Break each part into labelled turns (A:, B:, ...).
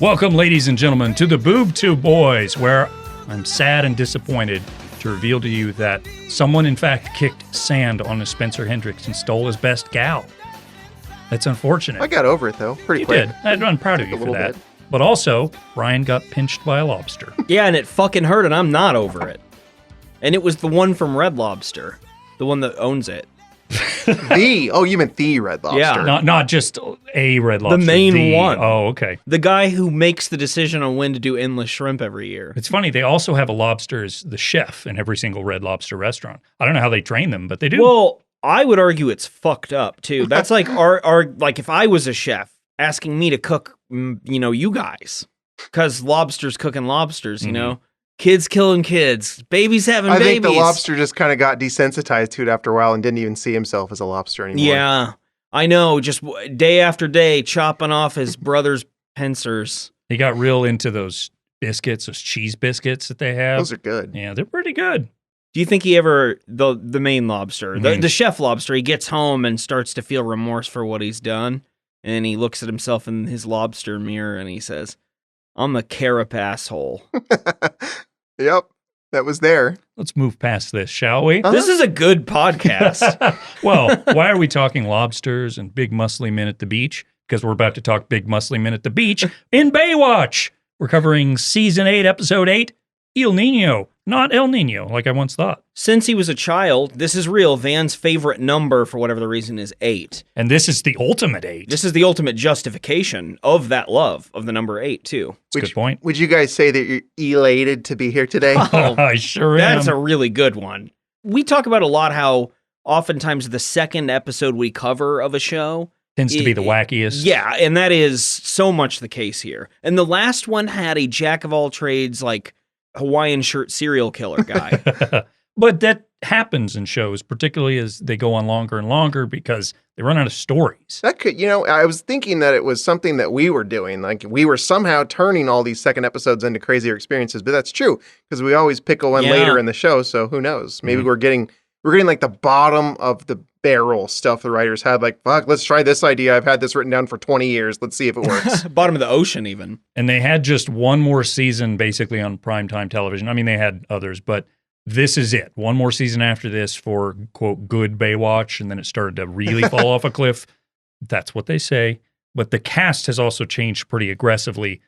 A: Welcome, ladies and gentlemen, to the Bootu Boys, where I'm sad and disappointed to reveal to you that someone, in fact, kicked sand on Spencer Hendricks and stole his best gal. That's unfortunate.
B: I got over it, though, pretty
A: You
B: quick.
A: did. I'm proud of you for that. But also, Brian got pinched by a lobster.
C: Yeah, and it fucking hurt, and I'm not over it. And it was the one from Red Lobster, the one that owns it.
B: You meant the Red Lobster.
C: Yeah.
A: Not just a Red Lobster.
C: The main one.
A: Oh, okay.
C: The guy who makes the decision on when to do endless shrimp every year.
A: It's funny, they also have a lobster as the chef in every single Red Lobster restaurant. I don't know how they train them, but they do.
C: Well, I would argue it's fucked up, too. That's like like if I was a chef asking me to cook, you guys. Because lobsters cooking lobsters, you know? Kids killing kids. Babies having babies.
B: I think the lobster just kind of got desensitized to it after a while and didn't even see himself as a lobster anymore.
C: Yeah, I know. Just day after day, chopping off his brother's pincers.
A: He got real into those biscuits, those cheese biscuits that they have.
B: Those are good.
A: Yeah, they're pretty good.
C: Do you think he ever, the main lobster, the chef lobster, he gets home and starts to feel remorse for what he's done, and he looks at himself in his lobster mirror and he says, I'm a carapace hole.
B: Yep, that was there.
A: Let's move past this, shall we?
C: This is a good podcast.
A: Well, why are we talking lobsters and big muscly men at the beach? Because we're about to talk big muscly men at the beach in Baywatch. We're covering Season 8, Episode 8, Eel Niño, not El Niño, like I once thought.
C: Since he was a child, this is real. Van's favorite number, for whatever the reason, is 8.
A: And this is the ultimate 8.
C: This is the ultimate justification of that love, of the number 8, too.
A: That's a good point.
B: Would you guys say that you're elated to be here today?
A: I sure am.
C: That's a really good one. We talk about a lot how oftentimes the second episode we cover of a show
A: tends to be the wackiest.
C: Yeah, and that is so much the case here. And the last one had a jack of all trades, like Hawaiian shirt serial killer guy.
A: But that happens in shows, particularly as they go on longer and longer because they run out of stories.
B: That could, I was thinking that it was something that we were doing. Like we were somehow turning all these second episodes into crazier experiences, but that's true because we always pick one later in the show. So who knows? Maybe we're getting like the bottom of the barrel stuff the writers had. Like, fuck, let's try this idea. I've had this written down for 20 years. Let's see if it works.
C: Bottom of the ocean, even.
A: And they had just one more season basically on primetime television. I mean, they had others, but this is it. One more season after this for, quote, good Baywatch, and then it started to really fall off a cliff. That's what they say. But the cast has also changed pretty aggressively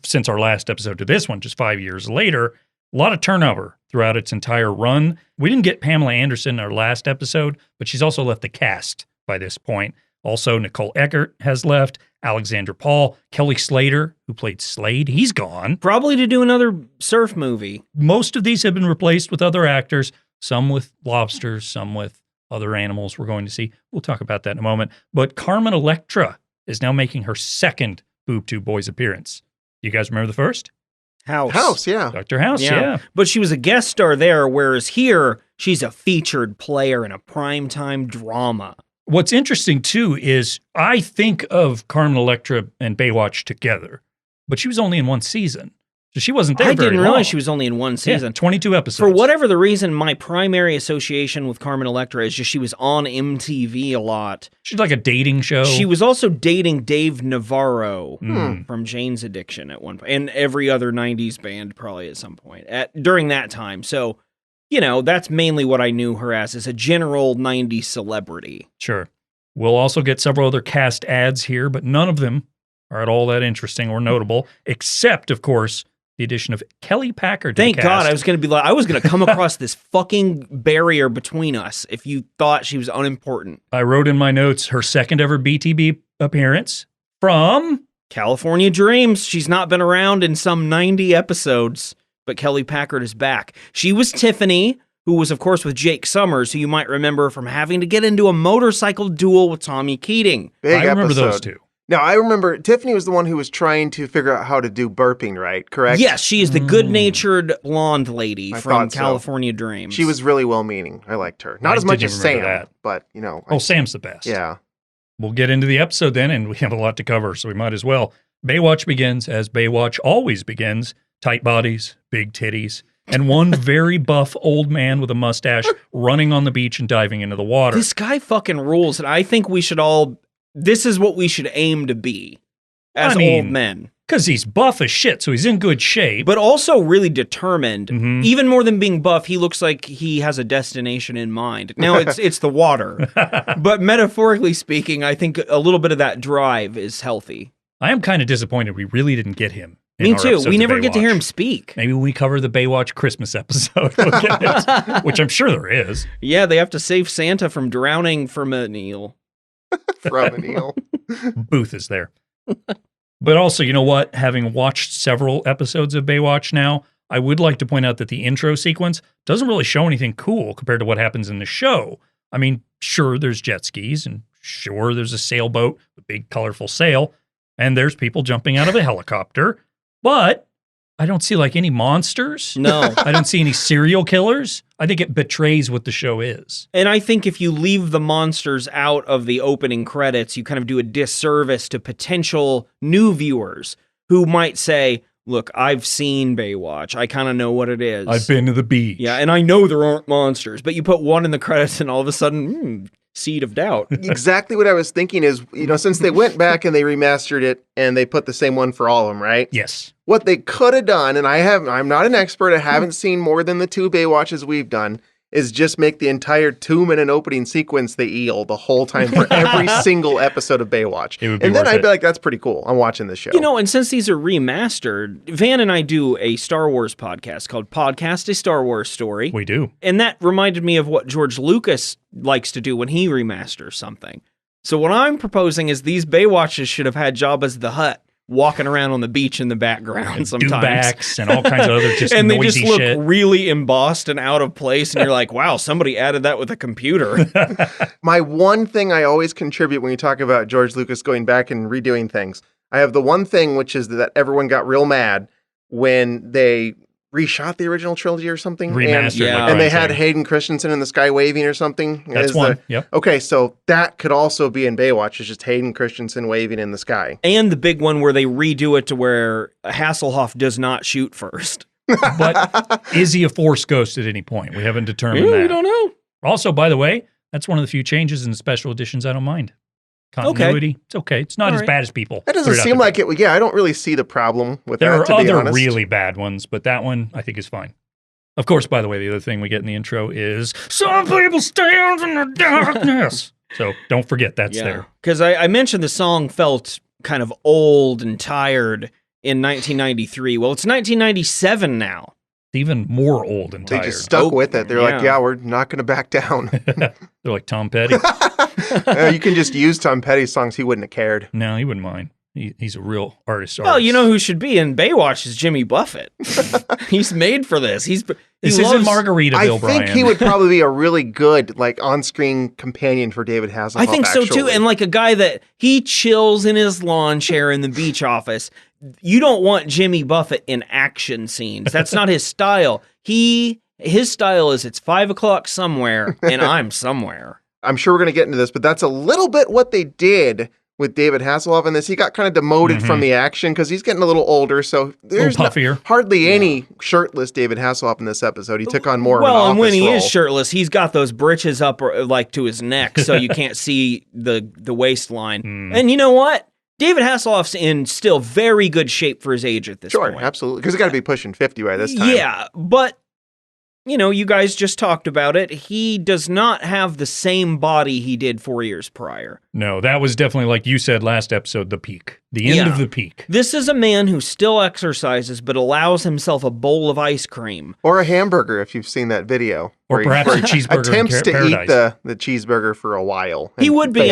A: since our last episode to this one, just 5 years later. A lot of turnover throughout its entire run. We didn't get Pamela Anderson in our last episode, but she's also left the cast by this point. Also, Nicole Eggert has left, Alexander Paul, Kelly Slater, who played Slade, he's gone.
C: Probably to do another surf movie.
A: Most of these have been replaced with other actors, some with lobsters, some with other animals we're going to see. We'll talk about that in a moment. But Carmen Electra is now making her second Bootu Boys appearance. You guys remember the first?
B: House, yeah.
A: Dr. House, yeah.
C: But she was a guest star there, whereas here, she's a featured player in a primetime drama.
A: What's interesting, too, is I think of Carmen Electra and Baywatch together, but she was only in one season. So she wasn't there very long.
C: I didn't realize she was only in one season.
A: Yeah, 22 episodes.
C: For whatever the reason, my primary association with Carmen Electra is just she was on MTV a lot.
A: She's like a dating show.
C: She was also dating Dave Navarro from Jane's Addiction at one point, and every other 90s band probably at some point during that time. So, that's mainly what I knew her as a general 90s celebrity.
A: Sure. We'll also get several other cast ads here, but none of them are at all that interesting or notable, except, of course, the addition of Kelly Packard to
C: Thank
A: the cast.
C: God, I was going to come across this fucking barrier between us if you thought she was unimportant.
A: I wrote in my notes her second ever BTB appearance from
C: California Dreams. She's not been around in some 90 episodes, but Kelly Packard is back. She was Tiffany, who was, of course, with Jake Summers, who you might remember from having to get into a motorcycle duel with Tommy Keating.
A: I remember those two.
B: No, I remember Tiffany was the one who was trying to figure out how to do burping right, correct?
C: Yes, she is the good-natured blonde lady from California Dreams.
B: She was really well-meaning. I liked her. Not as much as Sam, but,
A: Sam's the best.
B: Yeah.
A: We'll get into the episode then, and we have a lot to cover, so we might as well. Baywatch begins as Baywatch always begins. Tight bodies, big titties, and one very buff old man with a mustache running on the beach and diving into the water.
C: This guy fucking rules, and I think we should all... This is what we should aim to be as old men.
A: Because he's buff as shit, so he's in good shape.
C: But also really determined. Even more than being buff, he looks like he has a destination in mind. Now, it's the water. But metaphorically speaking, I think a little bit of that drive is healthy.
A: I am kind of disappointed we really didn't get him.
C: Me too. We never get to hear him speak.
A: Maybe when we cover the Baywatch Christmas episode, we'll get it, which I'm sure there is.
C: Yeah, they have to save Santa from drowning from an eel.
B: From an eel.
A: Booth is there. But also, you know what? Having watched several episodes of Baywatch now, I would like to point out that the intro sequence doesn't really show anything cool compared to what happens in the show. I mean, sure, there's jet skis, and sure, there's a sailboat, a big colorful sail, and there's people jumping out of a helicopter, but I don't see like any monsters.
C: No.
A: I don't see any serial killers. I think it betrays what the show is.
C: And I think if you leave the monsters out of the opening credits, you kind of do a disservice to potential new viewers who might say, look, I've seen Baywatch. I kind of know what it is.
A: I've been to the beach.
C: Yeah, and I know there aren't monsters. But you put one in the credits and all of a sudden, seed of doubt.
B: Exactly what I was thinking is, since they went back and they remastered it and they put the same one for all of them, right?
A: Yes.
B: What they could have done, and I'm not an expert, I haven't seen more than the 2 Baywatches we've done, is just make the entire 2-minute opening sequence the eel the whole time for every single episode of Baywatch. And then I'd be like, that's pretty cool. I'm watching this show.
C: And since these are remastered, Van and I do a Star Wars podcast called Podcast a Star Wars Story.
A: We do.
C: And that reminded me of what George Lucas likes to do when he remasters something. So what I'm proposing is these Baywatches should have had Jabba's the Hutt walking around on the beach in the background sometimes.
A: Dewbacks and all kinds of other just
C: and they
A: noisy
C: just look
A: shit.
C: really embossed and out of place, and you're like, wow, somebody added that with a computer.
B: My one thing I always contribute when you talk about George Lucas going back and redoing things, I have the one thing, which is that everyone got real mad when they reshot the original trilogy or something.
A: Remastered.
B: And they had Hayden Christensen in the sky waving or something.
A: That's one. Yep.
B: Okay, so that could also be in Baywatch. It's just Hayden Christensen waving in the sky.
C: And the big one where they redo it to where Hasselhoff does not shoot first.
A: But is he a Force ghost at any point? We haven't determined that.
C: We don't know.
A: Also, by the way, that's one of the few changes in the special editions I don't mind. Continuity. Okay. It's okay. It's not as bad as people.
B: That doesn't seem like it. Yeah, I don't really see the problem with that, to be honest.
A: There are other really bad ones, but that one I think is fine. Of course, by the way, the other thing we get in the intro is some people stand in the darkness. So don't forget that's there.
C: Because I mentioned the song felt kind of old and tired in 1993. Well, it's 1997 now.
A: Even more old and tired.
B: They just stuck with it. They're like, yeah, we're not going to back down.
A: They're like Tom Petty.
B: You can just use Tom Petty's songs. He wouldn't have cared.
A: No, he wouldn't mind. He's a real artist.
C: Well, you know who should be in Baywatch is Jimmy Buffett. He's made for this. This
A: isn't Margaritaville, Brian.
B: I think he would probably be a really good on-screen companion for David Hasselhoff.
C: I think so too. And like a guy that he chills in his lawn chair in the beach office. You don't want Jimmy Buffett in action scenes. That's not his style. His style is it's 5 o'clock somewhere and I'm somewhere.
B: I'm sure we're going to get into this, but that's a little bit what they did with David Hasselhoff in this. He got kind of demoted from the action because he's getting a little older, so there's hardly any shirtless David Hasselhoff in this episode. He took on more of an office
C: and when he
B: role.
C: Is shirtless, he's got those britches up like to his neck, so you can't see the waistline. And you know what? David Hasselhoff's in still very good shape for his age at this point.
B: Sure, absolutely, because he's got to be pushing 50 by this time.
C: Yeah, but you guys just talked about it. He does not have the same body he did 4 years prior.
A: No, that was definitely, like you said last episode, the peak. The end of the peak.
C: This is a man who still exercises, but allows himself a bowl of ice cream.
B: Or a hamburger, if you've seen that video.
A: Or perhaps a cheeseburger
B: attempts to
A: paradise.
B: eat the cheeseburger for a while.
C: He would be,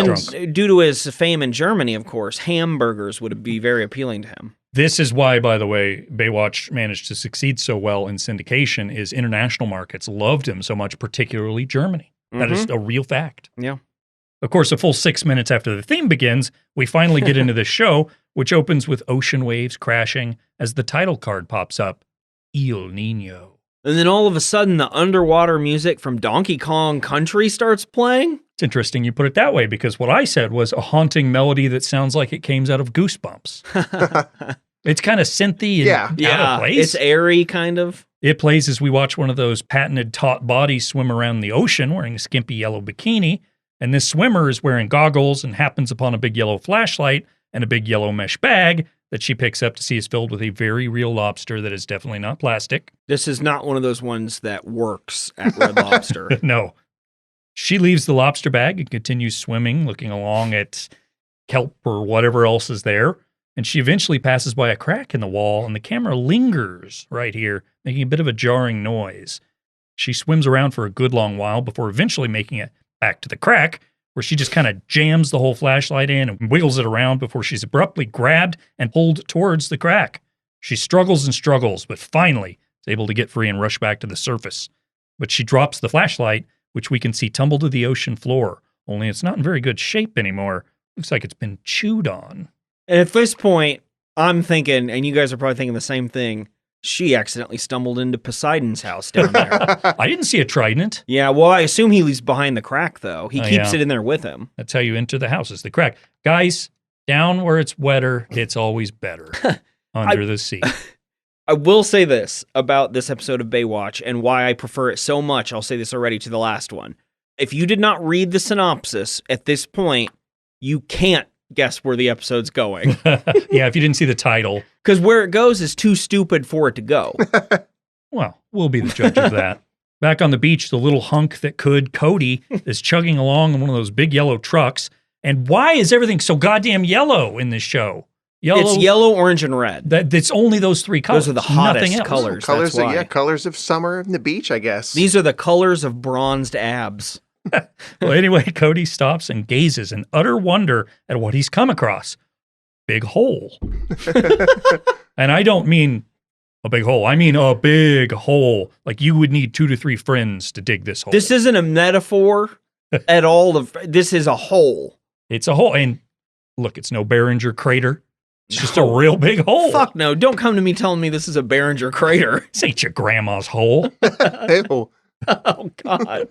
C: due to his fame in Germany, of course, hamburgers would be very appealing to him.
A: This is why, by the way, Baywatch managed to succeed so well in syndication is international markets loved him so much, particularly Germany. That is a real fact.
C: Yeah.
A: Of course, a full 6 minutes after the theme begins, we finally get into the show, which opens with ocean waves crashing as the title card pops up, Eel Niño.
C: And then all of a sudden, the underwater music from Donkey Kong Country starts playing.
A: It's interesting you put it that way, because what I said was a haunting melody that sounds like it came out of Goosebumps. It's kind of synthy and out of place.
C: It's airy, kind of.
A: It plays as we watch one of those patented taut bodies swim around the ocean wearing a skimpy yellow bikini, and this swimmer is wearing goggles and happens upon a big yellow flashlight and a big yellow mesh bag that she picks up to see is filled with a very real lobster that is definitely not plastic.
C: This is not one of those ones that works at Red Lobster.
A: No. She leaves the lobster bag and continues swimming, looking along at kelp or whatever else is there. And she eventually passes by a crack in the wall, and the camera lingers right here, making a bit of a jarring noise. She swims around for a good long while before eventually making it back to the crack, where she just kind of jams the whole flashlight in and wiggles it around before she's abruptly grabbed and pulled towards the crack. She struggles and struggles, but finally is able to get free and rush back to the surface. But she drops the flashlight, which we can see tumble to the ocean floor, only it's not in very good shape anymore. Looks like it's been chewed on.
C: And at this point, I'm thinking, and you guys are probably thinking the same thing, she accidentally stumbled into Poseidon's house down there.
A: I didn't see a trident.
C: Yeah, well, I assume he leaves behind the crack, though. He keeps it in there with him.
A: That's how you enter the house, is the crack. Guys, down where it's wetter, it's always better. Under the sea.
C: I will say this about this episode of Baywatch and why I prefer it so much. I'll say this already to the last one. If you did not read the synopsis at this point, you can't guess where the episode's going.
A: Yeah, if you didn't see the title.
C: Because where it goes is too stupid for it to go.
A: Well, we'll be the judge of that. Back on the beach, the little hunk that could, Cody, is chugging along in one of those big yellow trucks. And why is everything so goddamn yellow in this show?
C: It's yellow, orange, and red.
A: It's only those three colors.
C: Those are the hottest colors.
B: Colors of summer in the beach, I guess.
C: These are the colors of bronzed abs.
A: Well, anyway, Cody stops and gazes in utter wonder at what he's come across. Big hole. And I don't mean a big hole. I mean a big hole. Like you would need 2 to 3 friends to dig this hole.
C: This isn't a metaphor at all. This is a hole.
A: It's a hole. And look, it's no Behringer crater. It's just a real big hole.
C: Fuck no. Don't come to me telling me this is a Behringer crater.
A: This ain't your grandma's hole.
B: Ew.
C: Oh, God.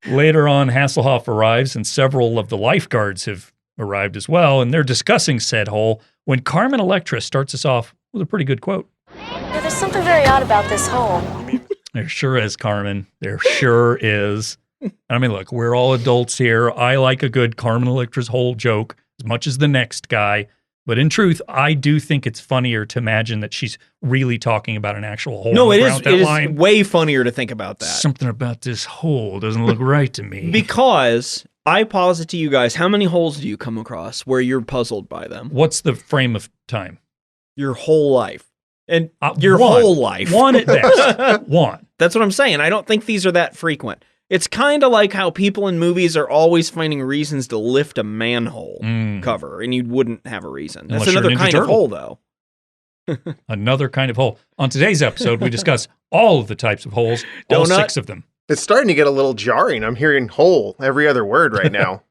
A: Later on, Hasselhoff arrives, and several of the lifeguards have arrived as well, and they're discussing said hole when Carmen Electra starts us off with a pretty good quote.
D: Yeah, there's something very odd about this hole.
A: There sure is, Carmen. There sure is. I mean, look, we're all adults here. I like a good Carmen Electra's hole joke as much as the next guy. But in truth, I do think it's funnier to imagine that she's really talking about an actual hole.
C: No, it is way funnier to think about that.
A: Something about this hole doesn't look right to me.
C: Because I posit to you guys, how many holes do you come across where you're puzzled by them?
A: What's the frame of time?
C: Your whole life. And
A: your
C: whole life.
A: One at best. One.
C: That's what I'm saying. I don't think these are that frequent. It's kind of like how people in movies are always finding reasons to lift a manhole cover, and you wouldn't have a reason. That's another kind of hole, though.
A: Another kind of hole. On today's episode, we discuss all of the types of holes, all 6 of them.
B: It's starting to get a little jarring. I'm hearing hole every other word right now.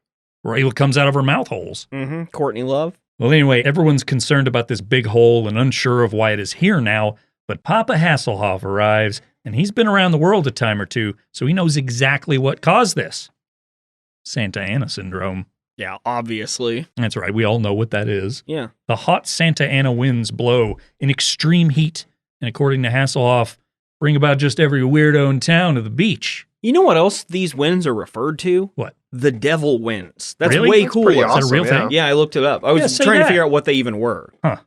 A: Right, what comes out of her mouth holes.
C: Mm-hmm. Courtney Love.
A: Well, anyway, everyone's concerned about this big hole and unsure of why it is here now, but Papa Hasselhoff arrives, and he's been around the world a time or two, so he knows exactly what caused this. Santa Ana syndrome.
C: Yeah, obviously.
A: That's right. We all know what that is.
C: Yeah.
A: The hot Santa Ana winds blow in extreme heat, and according to Hasselhoff, bring about just every weirdo in town to the beach.
C: You know what else these winds are referred to?
A: What?
C: The devil winds. That's
A: really?
C: way cool.
B: Is
A: that a real thing?
C: Yeah, I looked it up. I was trying to figure out what they even were.
A: Huh.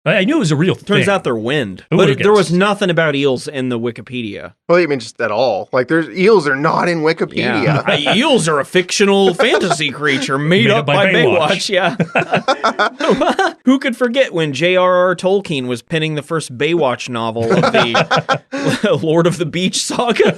A: I knew it was a real thing.
C: Turns out they're wind. But there was nothing about eels in the Wikipedia.
B: Well, you mean just at all? Like, eels are not in Wikipedia.
C: Yeah. Eels are a fictional fantasy creature made up by Baywatch. Yeah. Who could forget when J.R.R. Tolkien was penning the first Baywatch novel of the Lord of the Beach saga?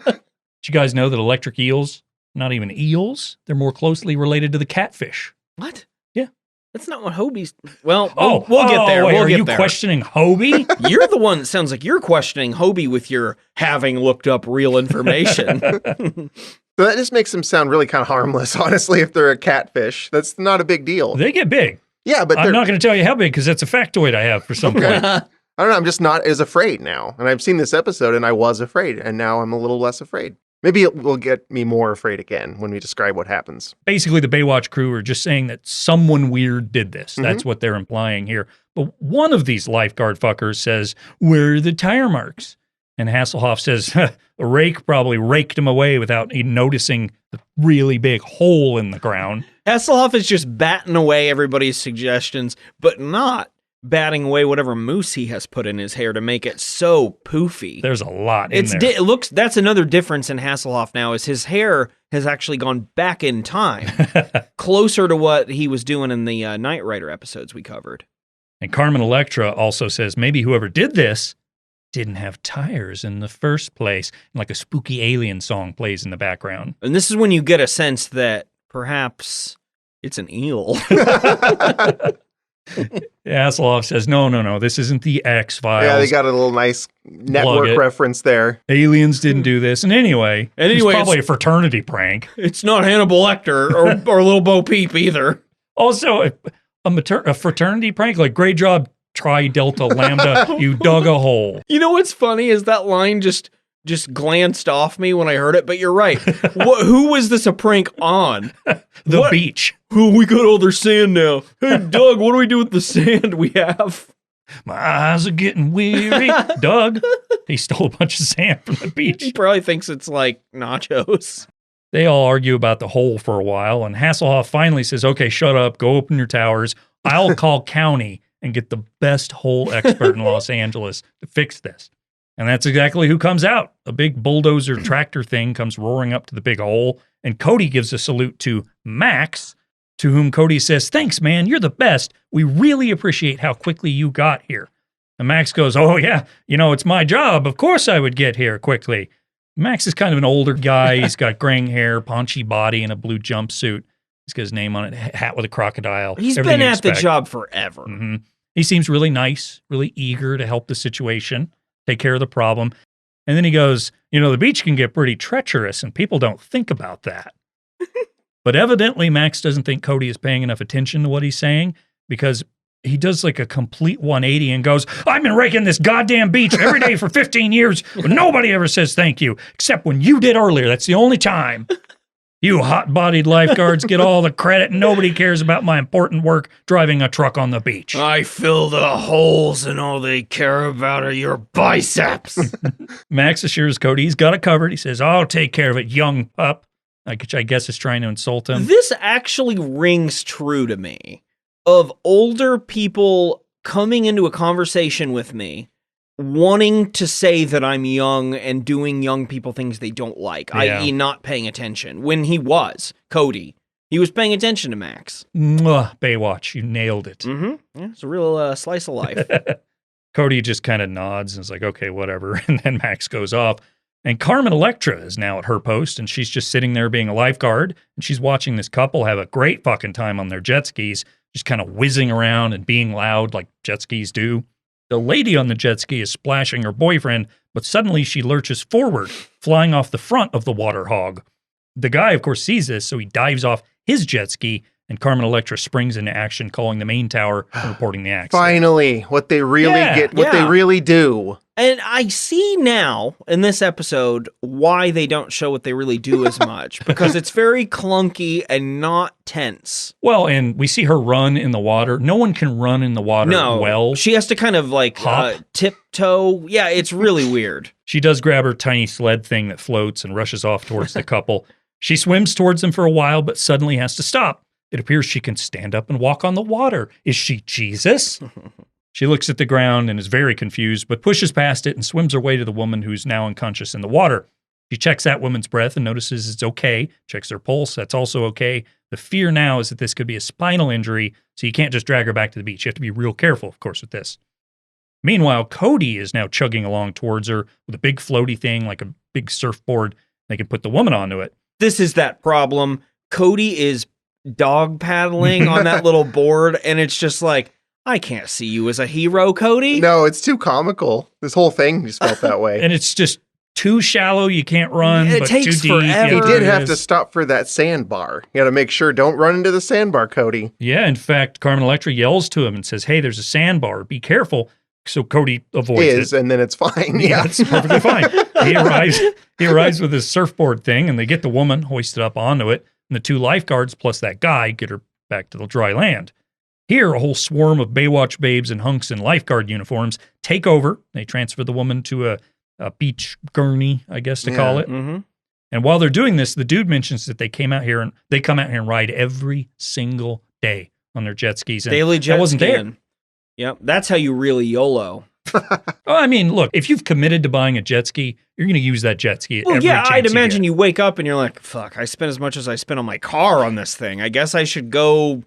A: Did you guys know that electric eels, not even eels, they're more closely related to the catfish?
C: What?
A: Yeah.
C: That's not what Hobie's... Well, we'll get there.
A: Wait,
C: we'll
A: are
C: get
A: you
C: there.
A: questioning Hobie?
C: You're the one that sounds like you're questioning Hobie with your having looked up real information.
B: So that just makes them sound really kind of harmless, honestly, if they're a catfish. That's not a big deal.
A: They get big.
B: Yeah, but
A: I'm not going to tell you how big because that's a factoid I have for some point.
B: I don't know. I'm just not as afraid now. And I've seen this episode and I was afraid. And now I'm a little less afraid. Maybe it will get me more afraid again when we describe what happens.
A: Basically, the Baywatch crew are just saying that someone weird did this. That's what they're implying here. But one of these lifeguard fuckers says, "Where are the tire marks?" And Hasselhoff says, a rake probably raked him away without even noticing the really big hole in the ground.
C: Hasselhoff is just batting away everybody's suggestions, but not batting away whatever mousse he has put in his hair to make it so poofy.
A: There's a lot in there.
C: It looks. That's another difference in Hasselhoff now is his hair has actually gone back in time, closer to what he was doing in the Knight Rider episodes we covered.
A: And Carmen Electra also says maybe whoever did this didn't have tires in the first place. And like a spooky alien song plays in the background.
C: And this is when you get a sense that perhaps it's an eel.
A: Hasselhoff says, no, this isn't the X-Files.
B: Yeah, they got a little nice network reference there.
A: Aliens didn't do this. And anyway, it's probably a fraternity prank.
C: It's not Hannibal Lecter or Little Bo Peep either.
A: Also, a fraternity prank, like, great job, Tri Delta Lambda, you dug a hole.
C: You know what's funny is that line just glanced off me when I heard it, but you're right. Who was this a prank on?
A: The beach.
C: Oh, we got all their sand now. Hey, Doug, what do we do with the sand we have?
A: My eyes are getting weary. Doug, he stole a bunch of sand from the beach.
C: He probably thinks it's like nachos.
A: They all argue about the hole for a while, and Hasselhoff finally says, okay, shut up, go open your towers. I'll call county and get the best hole expert in Los Angeles to fix this. And that's exactly who comes out. A big bulldozer tractor thing comes roaring up to the big hole, and Cody gives a salute to Max, to whom Cody says, thanks, man, you're the best. We really appreciate how quickly you got here. And Max goes, oh, yeah, it's my job. Of course I would get here quickly. Max is kind of an older guy. He's got graying hair, paunchy body, and a blue jumpsuit. He's got his name on it, hat with a crocodile.
C: He's been at the job forever.
A: Mm-hmm. He seems really nice, really eager to help the situation, take care of the problem. And then he goes, the beach can get pretty treacherous, and people don't think about that. But evidently, Max doesn't think Cody is paying enough attention to what he's saying, because he does like a complete 180 and goes, I've been raking this goddamn beach every day for 15 years, but nobody ever says thank you, except when you did earlier. That's the only time. You hot-bodied lifeguards get all the credit, and nobody cares about my important work driving a truck on the beach.
C: I fill the holes, and all they care about are your biceps.
A: Max assures Cody he's got it covered. He says, I'll take care of it, young pup, which I guess is trying to insult him.
C: This actually rings true to me, of older people coming into a conversation with me wanting to say that I'm young and doing young people things they don't like, i.e. not paying attention. When Cody, he was paying attention to Max.
A: Baywatch, you nailed it.
C: Mm-hmm. Yeah, it's a real slice of life.
A: Cody just kind of nods and is like, okay, whatever. And then Max goes off. And Carmen Electra is now at her post, and she's just sitting there being a lifeguard, and she's watching this couple have a great fucking time on their jet skis, just kind of whizzing around and being loud like jet skis do. The lady on the jet ski is splashing her boyfriend, but suddenly she lurches forward, flying off the front of the water hog. The guy, of course, sees this, so he dives off his jet ski, and Carmen Electra springs into action, calling the main tower and reporting the accident.
B: Finally, what they really do.
C: And I see now in this episode why they don't show what they really do as much, because it's very clunky and not tense.
A: Well, and we see her run in the water. No one can run in the water well.
C: She has to kind of like tiptoe. Yeah, it's really weird.
A: She does grab her tiny sled thing that floats and rushes off towards the couple. She swims towards them for a while, but suddenly has to stop. It appears she can stand up and walk on the water. Is she Jesus? She looks at the ground and is very confused, but pushes past it and swims her way to the woman who's now unconscious in the water. She checks that woman's breath and notices it's okay, checks her pulse, that's also okay. The fear now is that this could be a spinal injury, so you can't just drag her back to the beach. You have to be real careful, of course, with this. Meanwhile, Cody is now chugging along towards her with a big floaty thing, like a big surfboard. They can put the woman onto it.
C: This is that problem. Cody is dog paddling on that little board, and it's just like, I can't see you as a hero, Cody.
B: No, it's too comical. This whole thing just felt that way.
A: And it's just too shallow, you can't run,
C: it
A: but
C: takes
A: too deep.
C: forever.
B: He did have to stop for that sandbar. You got to make sure, don't run into the sandbar, Cody.
A: Yeah, in fact, Carmen Electra yells to him and says, hey, there's a sandbar, be careful. So Cody avoids it.
B: And then it's fine.
A: Yeah, it's perfectly fine. He arrives with his surfboard thing, and they get the woman hoisted up onto it, and the two lifeguards plus that guy get her back to the dry land. Here, a whole swarm of Baywatch babes and hunks in lifeguard uniforms take over. They transfer the woman to a beach gurney, I guess to call it.
C: Mm-hmm.
A: And while they're doing this, the dude mentions that they come out here and ride every single day on their jet skis. And
C: daily jet
A: that wasn't
C: skiing.
A: there.
C: Yep, that's how you really YOLO.
A: I mean, look, if you've committed to buying a jet ski, you're going to use that jet ski.
C: Well,
A: every
C: yeah,
A: chance
C: I'd imagine
A: you
C: you wake up and you're like, fuck, I spent as much as I spent on my car on this thing. I guess I should go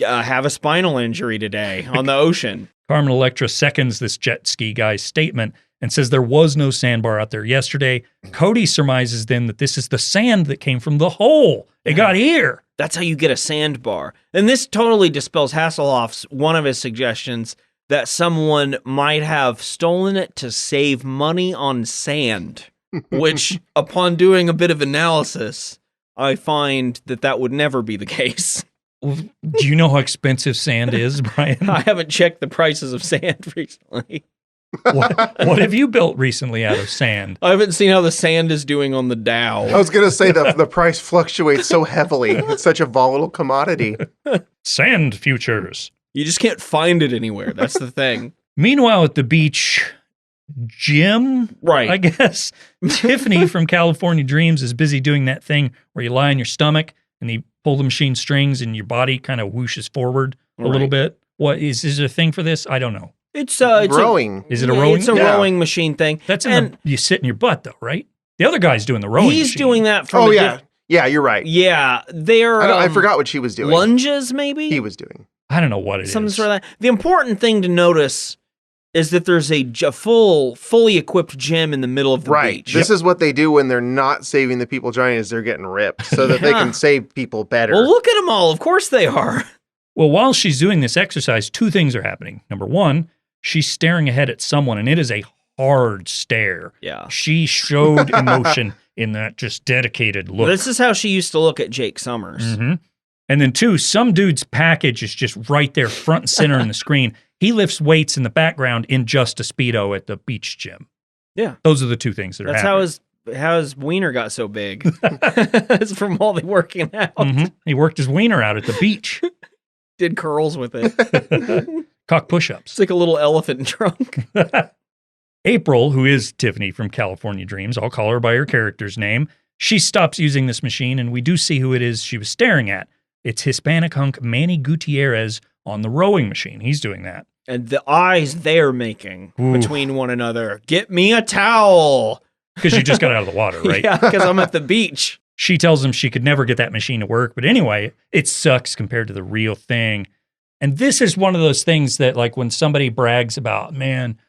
C: have a spinal injury today on the ocean.
A: Carmen Electra seconds this jet ski guy's statement and says there was no sandbar out there yesterday. Cody surmises then that this is the sand that came from the hole. It got here.
C: That's how you get a sandbar. And this totally dispels Hasselhoff's one of his suggestions that someone might have stolen it to save money on sand, which, upon doing a bit of analysis, I find that would never be the case.
A: Do you know how expensive sand is, Brian?
C: I haven't checked the prices of sand recently.
A: What have you built recently out of sand?
C: I haven't seen how the sand is doing on the Dow.
B: I was going to say the price fluctuates so heavily. It's such a volatile commodity.
A: Sand futures.
C: You just can't find it anywhere. That's the thing.
A: Meanwhile, at the beach, Jim,
C: right?
A: I guess, Tiffany from California Dreams is busy doing that thing where you lie on your stomach and you pull the machine strings and your body kind of whooshes forward a little bit. What is there a thing for this? I don't know.
C: It's
B: rowing.
A: Is it a rowing?
C: It's a rowing machine thing.
A: That's you sit in your butt though, right? The other guy's doing the rowing.
C: He's
A: machine.
C: doing that from
B: yeah, you're right.
C: Yeah, they're
B: I forgot what she was doing.
C: Lunges, maybe?
B: He was doing.
A: I don't know what it
C: Something
A: is.
C: sort of that. The important thing to notice is that there's a fully equipped gym in the middle of the beach.
B: This is what they do when they're not saving the people drowning, is they're getting ripped so that they can save people better.
C: Well, look at them all. Of course they are.
A: Well, while she's doing this exercise, two things are happening. Number one, she's staring ahead at someone, and it is a hard stare.
C: Yeah.
A: She showed emotion in that just dedicated look.
C: This is how she used to look at Jake Summers.
A: Mm-hmm. And then two, some dude's package is just right there front and center in the screen. He lifts weights in the background in just a Speedo at the beach gym.
C: Yeah.
A: Those are the two things that are happening.
C: That's how his wiener got so big. It's from all the working out.
A: Mm-hmm. He worked his wiener out at the beach.
C: Did curls with it.
A: Cock push-ups.
C: It's like a little elephant trunk.
A: April, who is Tiffany from California Dreams, I'll call her by her character's name, she stops using this machine, and we do see who it is she was staring at. It's Hispanic hunk Manny Gutierrez on the rowing machine. He's doing that.
C: And the eyes they're making between one another. Get me a towel.
A: Because you just got out of the water, right?
C: Yeah, because I'm at the beach.
A: She tells him she could never get that machine to work. But anyway, it sucks compared to the real thing. And this is one of those things that, like, when somebody brags about, man,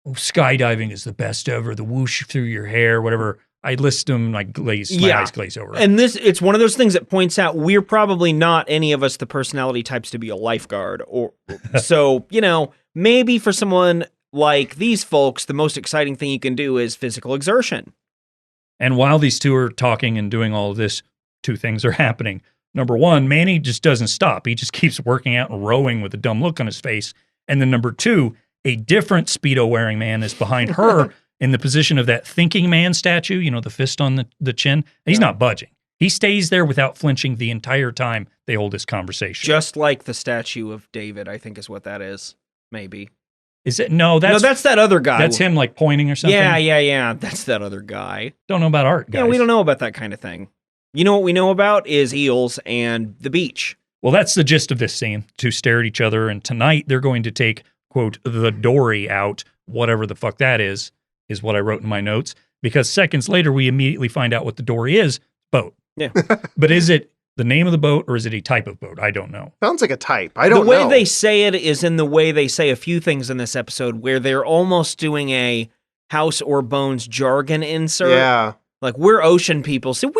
A: skydiving is the best ever, the whoosh through your hair, whatever, I list them like my eyes glaze over.
C: And it's one of those things that points out we're probably not any of us the personality types to be a lifeguard. So, maybe for someone like these folks, the most exciting thing you can do is physical exertion.
A: And while these two are talking and doing all of this, two things are happening. Number one, Manny just doesn't stop. He just keeps working out and rowing with a dumb look on his face. And then number two, a different Speedo-wearing man is behind her in the position of that thinking man statue, the fist on the chin. He's not budging. He stays there without flinching the entire time they hold this conversation.
C: Just like the statue of David, I think is what that is. Maybe.
A: Is it? No,
C: that's that other guy.
A: That's him like pointing or something?
C: Yeah. That's that other guy.
A: Don't know about art, guys.
C: Yeah, we don't know about that kind of thing. You know what we know about is eels and the beach.
A: Well, that's the gist of this scene. Two stare at each other, and tonight they're going to take, quote, the dory out, whatever the fuck that is what I wrote in my notes, because seconds later we immediately find out what the dory is. Boat.
C: Yeah.
A: But is it the name of the boat or is it a type of boat? I don't know.
B: Sounds like a type. I don't know.
C: The way they say it is in the way they say a few things in this episode where they're almost doing a House or Bones jargon insert.
B: Yeah.
C: Like, we're ocean people. So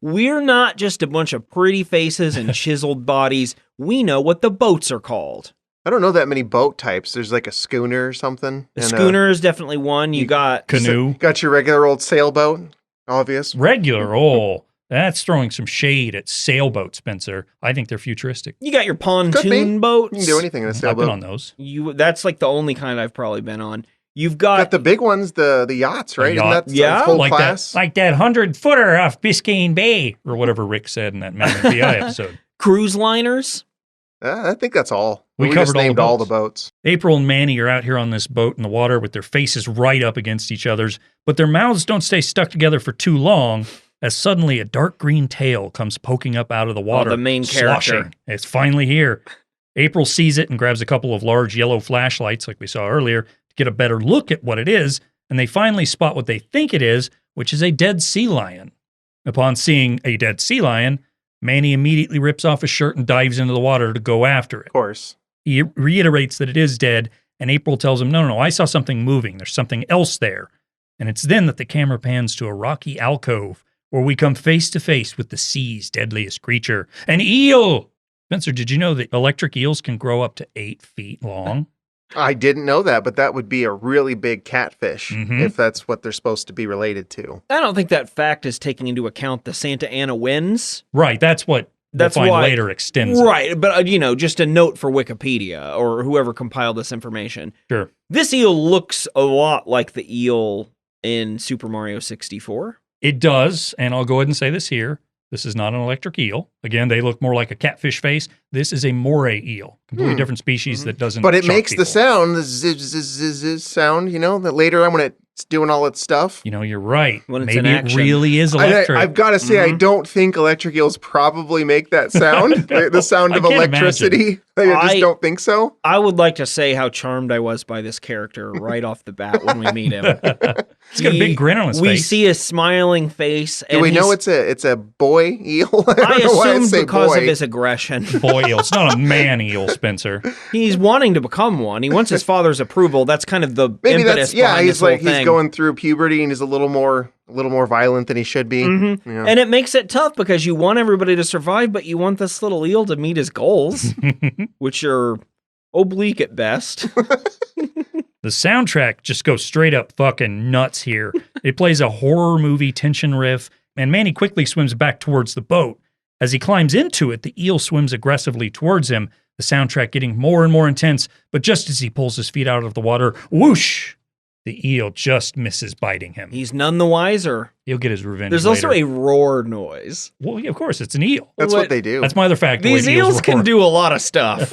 C: we're not just a bunch of pretty faces and chiseled bodies. We know what the boats are called.
B: I don't know that many boat types. There's like a schooner or something.
C: A schooner is definitely one. You got
A: canoe.
B: Got your regular old sailboat, obvious.
A: Regular, that's throwing some shade at sailboat, Spencer. I think they're futuristic.
C: You got your pontoon boats.
B: You can do anything in a sailboat.
A: I've been on those.
C: That's like the only kind I've probably been on. You've got
B: the big ones, the yachts, right?
A: Yacht.
B: Isn't that whole
A: like
B: class?
A: That 100-footer off Biscayne Bay, or whatever Rick said in that Magnum PI episode.
C: Cruise liners.
B: I think that's all.
A: We
B: just
A: covered
B: named all the boats.
A: April and Manny are out here on this boat in the water with their faces right up against each other's, but their mouths don't stay stuck together for too long, as suddenly a dark green tail comes poking up out of the water.
C: The main character.
A: Sloshing. It's finally here. April sees it and grabs a couple of large yellow flashlights, like we saw earlier, to get a better look at what it is, and they finally spot what they think it is, which is a dead sea lion. Upon seeing a dead sea lion, Manny immediately rips off his shirt and dives into the water to go after it.
B: Of course.
A: He reiterates that it is dead, and April tells him, no, I saw something moving. There's something else there. And it's then that the camera pans to a rocky alcove where we come face to face with the sea's deadliest creature, an eel. Spencer, did you know that electric eels can grow up to 8 feet long?
B: I didn't know that, but that would be a really big catfish if that's what they're supposed to be related to.
C: I don't think that fact is taking into account the Santa Ana winds.
A: Right, that's what we'll find later extends.
C: Right, but just a note for Wikipedia or whoever compiled this information.
A: Sure.
C: This eel looks a lot like the eel in Super Mario 64.
A: It does, and I'll go ahead and say this here. This is not an electric eel. Again, they look more like a catfish face. This is a moray eel, completely different species that doesn't.
B: But it
A: shock
B: makes
A: people.
B: the sound, the zzz sound, that later on when it's doing all its stuff.
A: You're right.
C: When it's
A: Maybe
C: in
A: it
C: action.
A: really is electric.
B: I've got to say, I don't think electric eels probably make that sound, the sound of
A: I can't
B: electricity. I just don't think so.
C: I would like to say how charmed I was by this character right off the bat when we meet him.
A: He's got a big grin on his
C: We
A: face.
C: see a smiling face.
B: Do we know it's a boy eel? I
C: I
B: don't know why I
C: assume
B: say
C: because
B: boy.
C: of his aggression.
A: Boy eel. It's not a man eel, Spencer.
C: He's wanting to become one. He wants his father's approval. That's kind of the
B: Maybe
C: impetus
B: that's
C: behind
B: he's
C: this whole
B: like he's
C: thing.
B: going through puberty and he's a little more violent than he should be. Yeah.
C: And it makes it tough because you want everybody to survive, but you want this little eel to meet his goals, which are oblique at best.
A: The soundtrack just goes straight up fucking nuts here. It plays a horror movie tension riff, and Manny quickly swims back towards the boat. As he climbs into it, the eel swims aggressively towards him, the soundtrack getting more and more intense, but just as he pulls his feet out of the water, whoosh! The eel just misses biting him.
C: He's none the wiser.
A: He'll get his revenge
C: There's
A: later.
C: also a roar noise.
A: Well, yeah, of course, it's an eel.
B: That's what they do.
A: That's my other fact.
C: These eels can do a lot of stuff.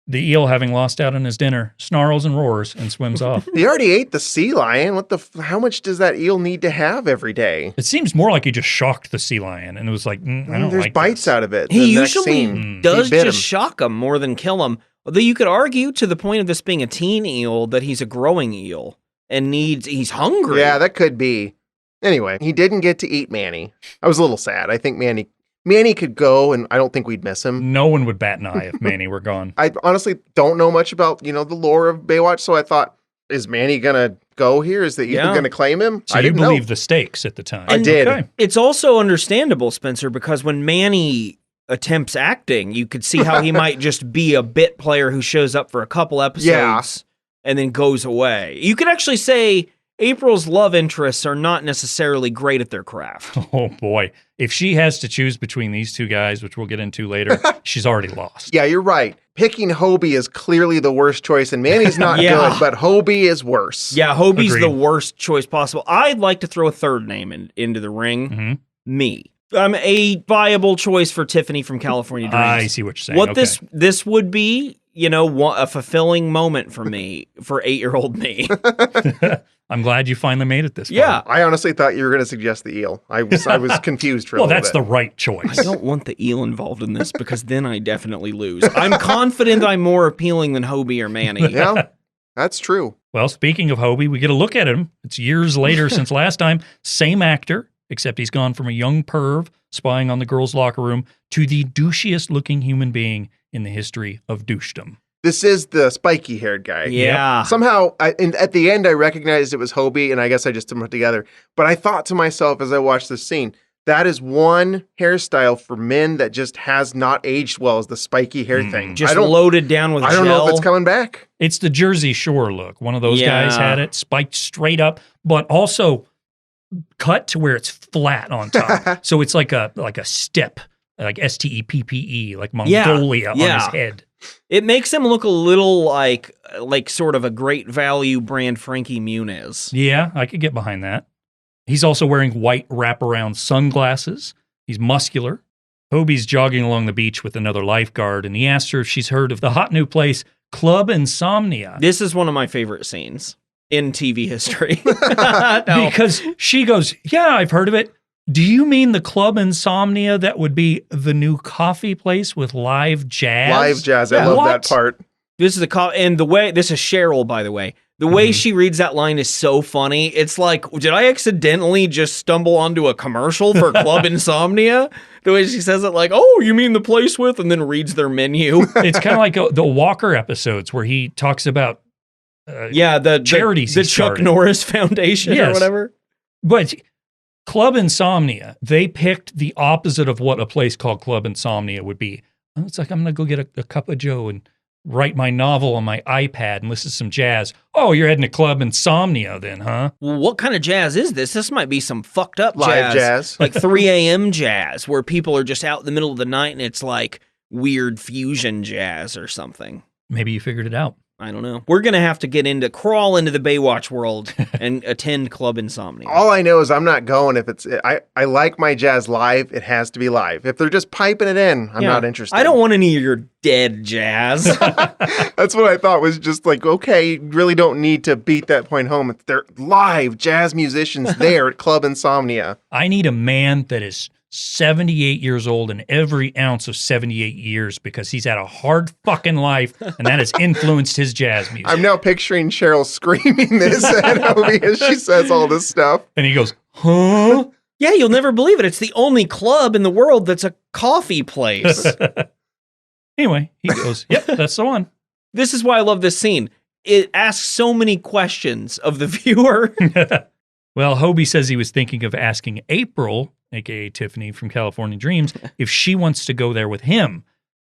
A: The eel, having lost out on his dinner, snarls and roars and swims off.
B: He already ate the sea lion. How much does that eel need to have every day?
A: It seems more like he just shocked the sea lion, and it was like, I don't
B: There's
A: like
B: bites
A: this.
B: out of it.
C: He
B: The next
C: usually
B: scene,
C: does
B: he bit
C: just
B: him.
C: shock him more than kill him. Although you could argue, to the point of this being a teen eel, that he's a growing eel and he's hungry.
B: Yeah, that could be. Anyway, he didn't get to eat Manny. I was a little sad. I think Manny could go, and I don't think we'd miss him.
A: No one would bat an eye if Manny were gone.
B: I honestly don't know much about, the lore of Baywatch, so I thought, is Manny gonna go here? Is the Ethan gonna claim him?
A: So
B: I
A: you
B: didn't
A: believe
B: know.
A: the stakes at the time.
B: I did.
A: Okay.
C: It's also understandable, Spencer, because when Manny attempts acting, you could see how he might just be a bit player who shows up for a couple episodes and then goes away. You could actually say April's love interests are not necessarily great at their craft.
A: Oh boy. If she has to choose between these two guys, which we'll get into later, she's already lost.
B: Yeah, you're right. Picking Hobie is clearly the worst choice, and Manny's not
C: Yeah.
B: good, but Hobie is worse.
C: Yeah, Hobie's
A: Agreed.
C: the worst choice possible. I'd like to throw a third name into the ring. Me. I'm a viable choice for Tiffany from California Dreams.
A: I see what you're saying.
C: What
A: Okay.
C: this would be, a fulfilling moment for me, for 8-year-old me.
A: I'm glad you finally made it this far.
C: Yeah.
B: I honestly thought you were going to suggest the eel. I was confused for a
A: Well,
B: little
A: that's
B: bit.
A: the right choice.
C: I don't want the eel involved in this because then I definitely lose. I'm confident I'm more appealing than Hobie or Manny.
B: Yeah, that's true.
A: Well, speaking of Hobie, we get a look at him. It's years later since last time. Same actor, except he's gone from a young perv spying on the girls' locker room to the douchiest looking human being in the history of douchedom.
B: This is the spiky-haired guy.
C: Yeah.
B: Somehow, at the end, I recognized it was Hobie, and I guess I just put it together. But I thought to myself as I watched this scene, that is one hairstyle for men that just has not aged well, is the spiky hair thing.
C: Just loaded down with
B: I don't know
C: gel.
B: if it's coming back.
A: It's the Jersey Shore look. One of those guys
C: Yeah.
A: had it spiked straight up, but also cut to where it's flat on top. So it's like a step, like STEPPE, like Mongolia on his head.
C: It makes him look a little like sort of a great value brand Frankie Muniz.
A: Yeah, I could get behind that. He's also wearing white wraparound sunglasses. He's muscular. Hobie's jogging along the beach with another lifeguard, and he asks her if she's heard of the hot new place, Club Insomnia.
C: This is one of my favorite scenes in TV history. No.
A: Because she goes, yeah, I've heard of it. Do you mean the Club Insomnia that would be the new coffee place with live jazz?
B: Live jazz. I love that part.
C: This is and the way, this is Cheryl, by the way. The way she reads that line is so funny. It's like, did I accidentally just stumble onto a commercial for Club Insomnia? The way she says it, like, oh, you mean the place with, and then reads their menu.
A: It's kind of like the Walker episodes where he talks about
C: the
A: charities,
C: the Chuck Norris Foundation or whatever.
A: But Club Insomnia, they picked the opposite of what a place called Club Insomnia would be. It's like, I'm going to go get a cup of Joe and write my novel on my iPad and listen to some jazz. Oh, you're heading to Club Insomnia then, huh?
C: Well, what kind of jazz is this? This might be some fucked up
B: live jazz.
C: Like 3 a.m. jazz, where people are just out in the middle of the night and it's like weird fusion jazz or something.
A: Maybe you figured it out.
C: I don't know. We're going to have to crawl into the Baywatch world and attend Club Insomnia.
B: All I know is I'm not going if it's, I like my jazz live. It has to be live. If they're just piping it in, I'm not interested.
C: I don't want any of your dead jazz.
B: That's what I thought was just like, okay, you really don't need to beat that point home. They're live jazz musicians there at Club Insomnia.
A: I need a man that is 78 years old and every ounce of 78 years because he's had a hard fucking life and that has influenced his jazz music.
B: I'm now picturing Cheryl screaming this at Hobie as she says all this stuff.
A: And he goes, huh?
C: Yeah, you'll never believe it. It's the only club in the world that's a coffee place.
A: Anyway, he goes, yep, that's the one.
C: This is why I love this scene. It asks so many questions of the viewer.
A: Well, Hobie says he was thinking of asking April, a.k.a. Tiffany from California Dreams, if she wants to go there with him.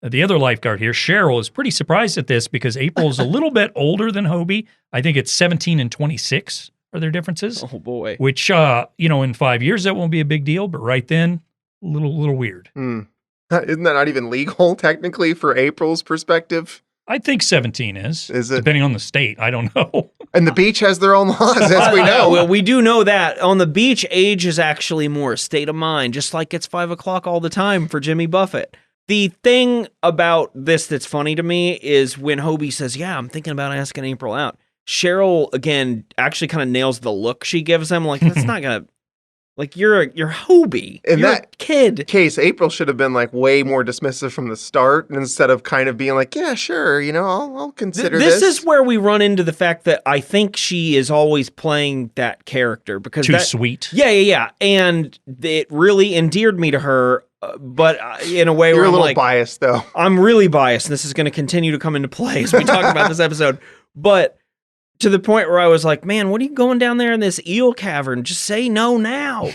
A: The other lifeguard here, Cheryl, is pretty surprised at this because April is a little bit older than Hobie. I think it's 17 and 26 are their differences.
C: Oh, boy.
A: Which, in 5 years, that won't be a big deal. But right then, a little weird.
B: Isn't that not even legal, technically, for April's perspective?
A: I think 17 is.
B: Is it?
A: Depending on the state. I don't know.
B: And the beach has their own laws, as we know.
C: Well, we do know that. On the beach, age is actually more a state of mind, just like it's 5 o'clock all the time for Jimmy Buffett. The thing about this that's funny to me is when Hobie says, yeah, I'm thinking about asking April out. Cheryl, again, actually kind of nails the look she gives him. Like, that's not going to... Like, you're Hobie.
B: In
C: you're
B: that
C: a kid.
B: Case, April should have been like way more dismissive from the start instead of kind of being like, yeah, sure, I'll consider this.
C: This is where we run into the fact that I think she is always playing that character because
A: too sweet.
C: Yeah. And it really endeared me to her, but in a way
B: you're
C: where
B: a
C: I'm
B: little
C: like,
B: biased, though.
C: I'm really biased. And this is going to continue to come into play as we talk about this episode. But to the point where I was like, man, what are you going down there in this eel cavern? Just say no now.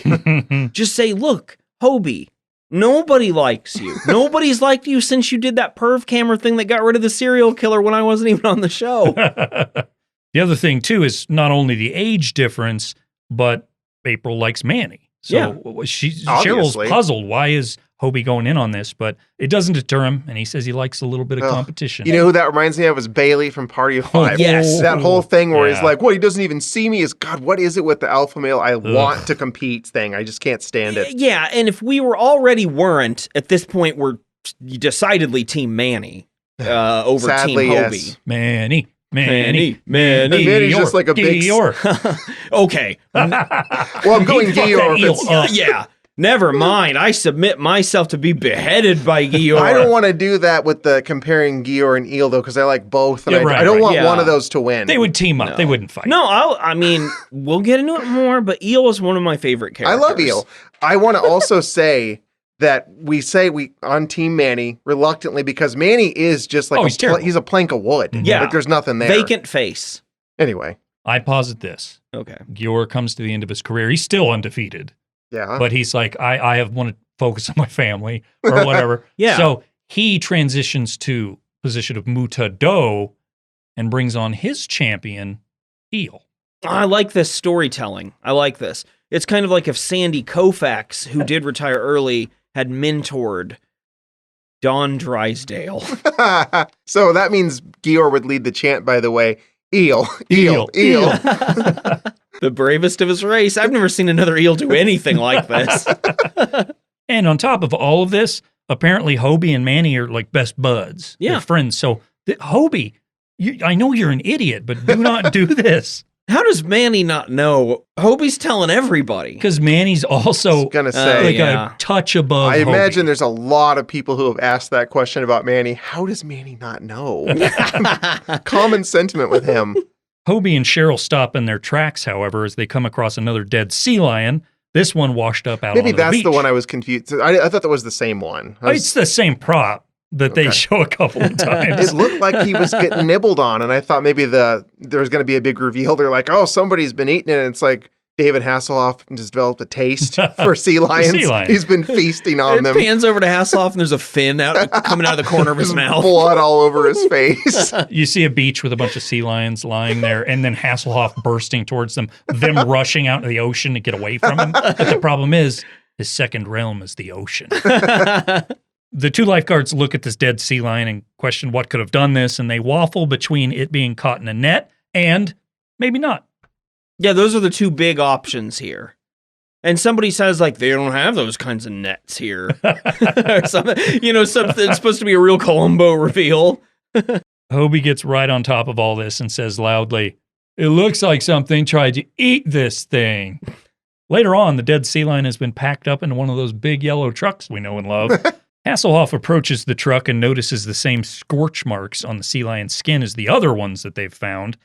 C: Just say, look, Hobie, nobody likes you. Nobody's liked you since you did that perv camera thing that got rid of the serial killer when I wasn't even on the show.
A: The other thing, too, is not only the age difference, but April likes Manny. So Cheryl's puzzled. Why is Hobie going in on this? But it doesn't deter him, and he says he likes a little bit of competition.
B: You know who that reminds me of is Bailey from Party of Five.
C: Yes.
B: That whole thing where he's like, well, he doesn't even see me. God, what is it with the alpha male I want to compete thing? I just can't stand it.
C: Yeah, and if we weren't, at this point, we're decidedly Team Manny over
B: Sadly,
C: Team Hobie.
B: yes.
A: Manny.
B: And Manny's just like a big...
C: Okay.
B: Well, I'm going Gior.
C: Yeah. Never mind. I submit myself to be beheaded by Gior.
B: I don't want to do that with the comparing Gior and Eel, though, because I like both. And I don't want one of those to win.
A: They would team up.
C: No.
A: They wouldn't fight.
C: No, I mean, we'll get into it more, but Eel is one of my favorite characters.
B: I love Eel. I want to also say that we on Team Manny reluctantly because Manny is just like he's a plank of wood.
C: Yeah.
B: Like there's nothing there.
C: Vacant face.
B: Anyway.
A: I posit this.
C: Okay.
A: Gior comes to the end of his career. He's still undefeated.
B: Yeah.
A: But he's like, I have want to focus on my family or whatever.
C: Yeah.
A: So he transitions to position of Muta Do and brings on his champion, Eel.
C: I like this storytelling. I like this. It's kind of like if Sandy Koufax, who did retire early, had mentored Don Drysdale.
B: So that means Gior would lead the chant, by the way. Eel.
C: The bravest of his race. I've never seen another eel do anything like this.
A: And on top of all of this, apparently Hobie and Manny are like best buds.
C: Yeah.
A: They're friends. So Hobie, I know you're an idiot, but do not do this.
C: How does Manny not know? Hobie's telling everybody.
A: Because Manny's also
B: gonna say,
A: a touch above
B: I imagine
A: Hobie.
B: there's a lot of people who have asked that question about Manny. How does Manny not know? Common sentiment with him.
A: Hobie and Cheryl stop in their tracks, however, as they come across another dead sea lion. This one washed up out
B: Maybe
A: onto the
B: that's
A: beach.
B: the one I was confused. I thought that was the same one.
A: It's the same prop that they show a couple of times.
B: It looked like he was getting nibbled on, and I thought maybe there was going to be a big reveal. They're like, oh, somebody's been eating it, and it's like David Hasselhoff just developed a taste for sea lions. He's been feasting on them.
C: Pans over to Hasselhoff, and there's a fin coming out of the corner of his mouth.
B: Blood all over his face.
A: You see a beach with a bunch of sea lions lying there, and then Hasselhoff bursting towards them rushing out into the ocean to get away from him. But the problem is, his second realm is the ocean. The two lifeguards look at this dead sea lion and question what could have done this, and they waffle between it being caught in a net and maybe not.
C: Yeah, those are the two big options here. And somebody says, like, they don't have those kinds of nets here. Or something. Something supposed to be a real Columbo reveal.
A: Hobie gets right on top of all this and says loudly, "It looks like something tried to eat this thing." Later on, the dead sea lion has been packed up into one of those big yellow trucks we know and love. Hasselhoff approaches the truck and notices the same scorch marks on the sea lion's skin as the other ones that they've found.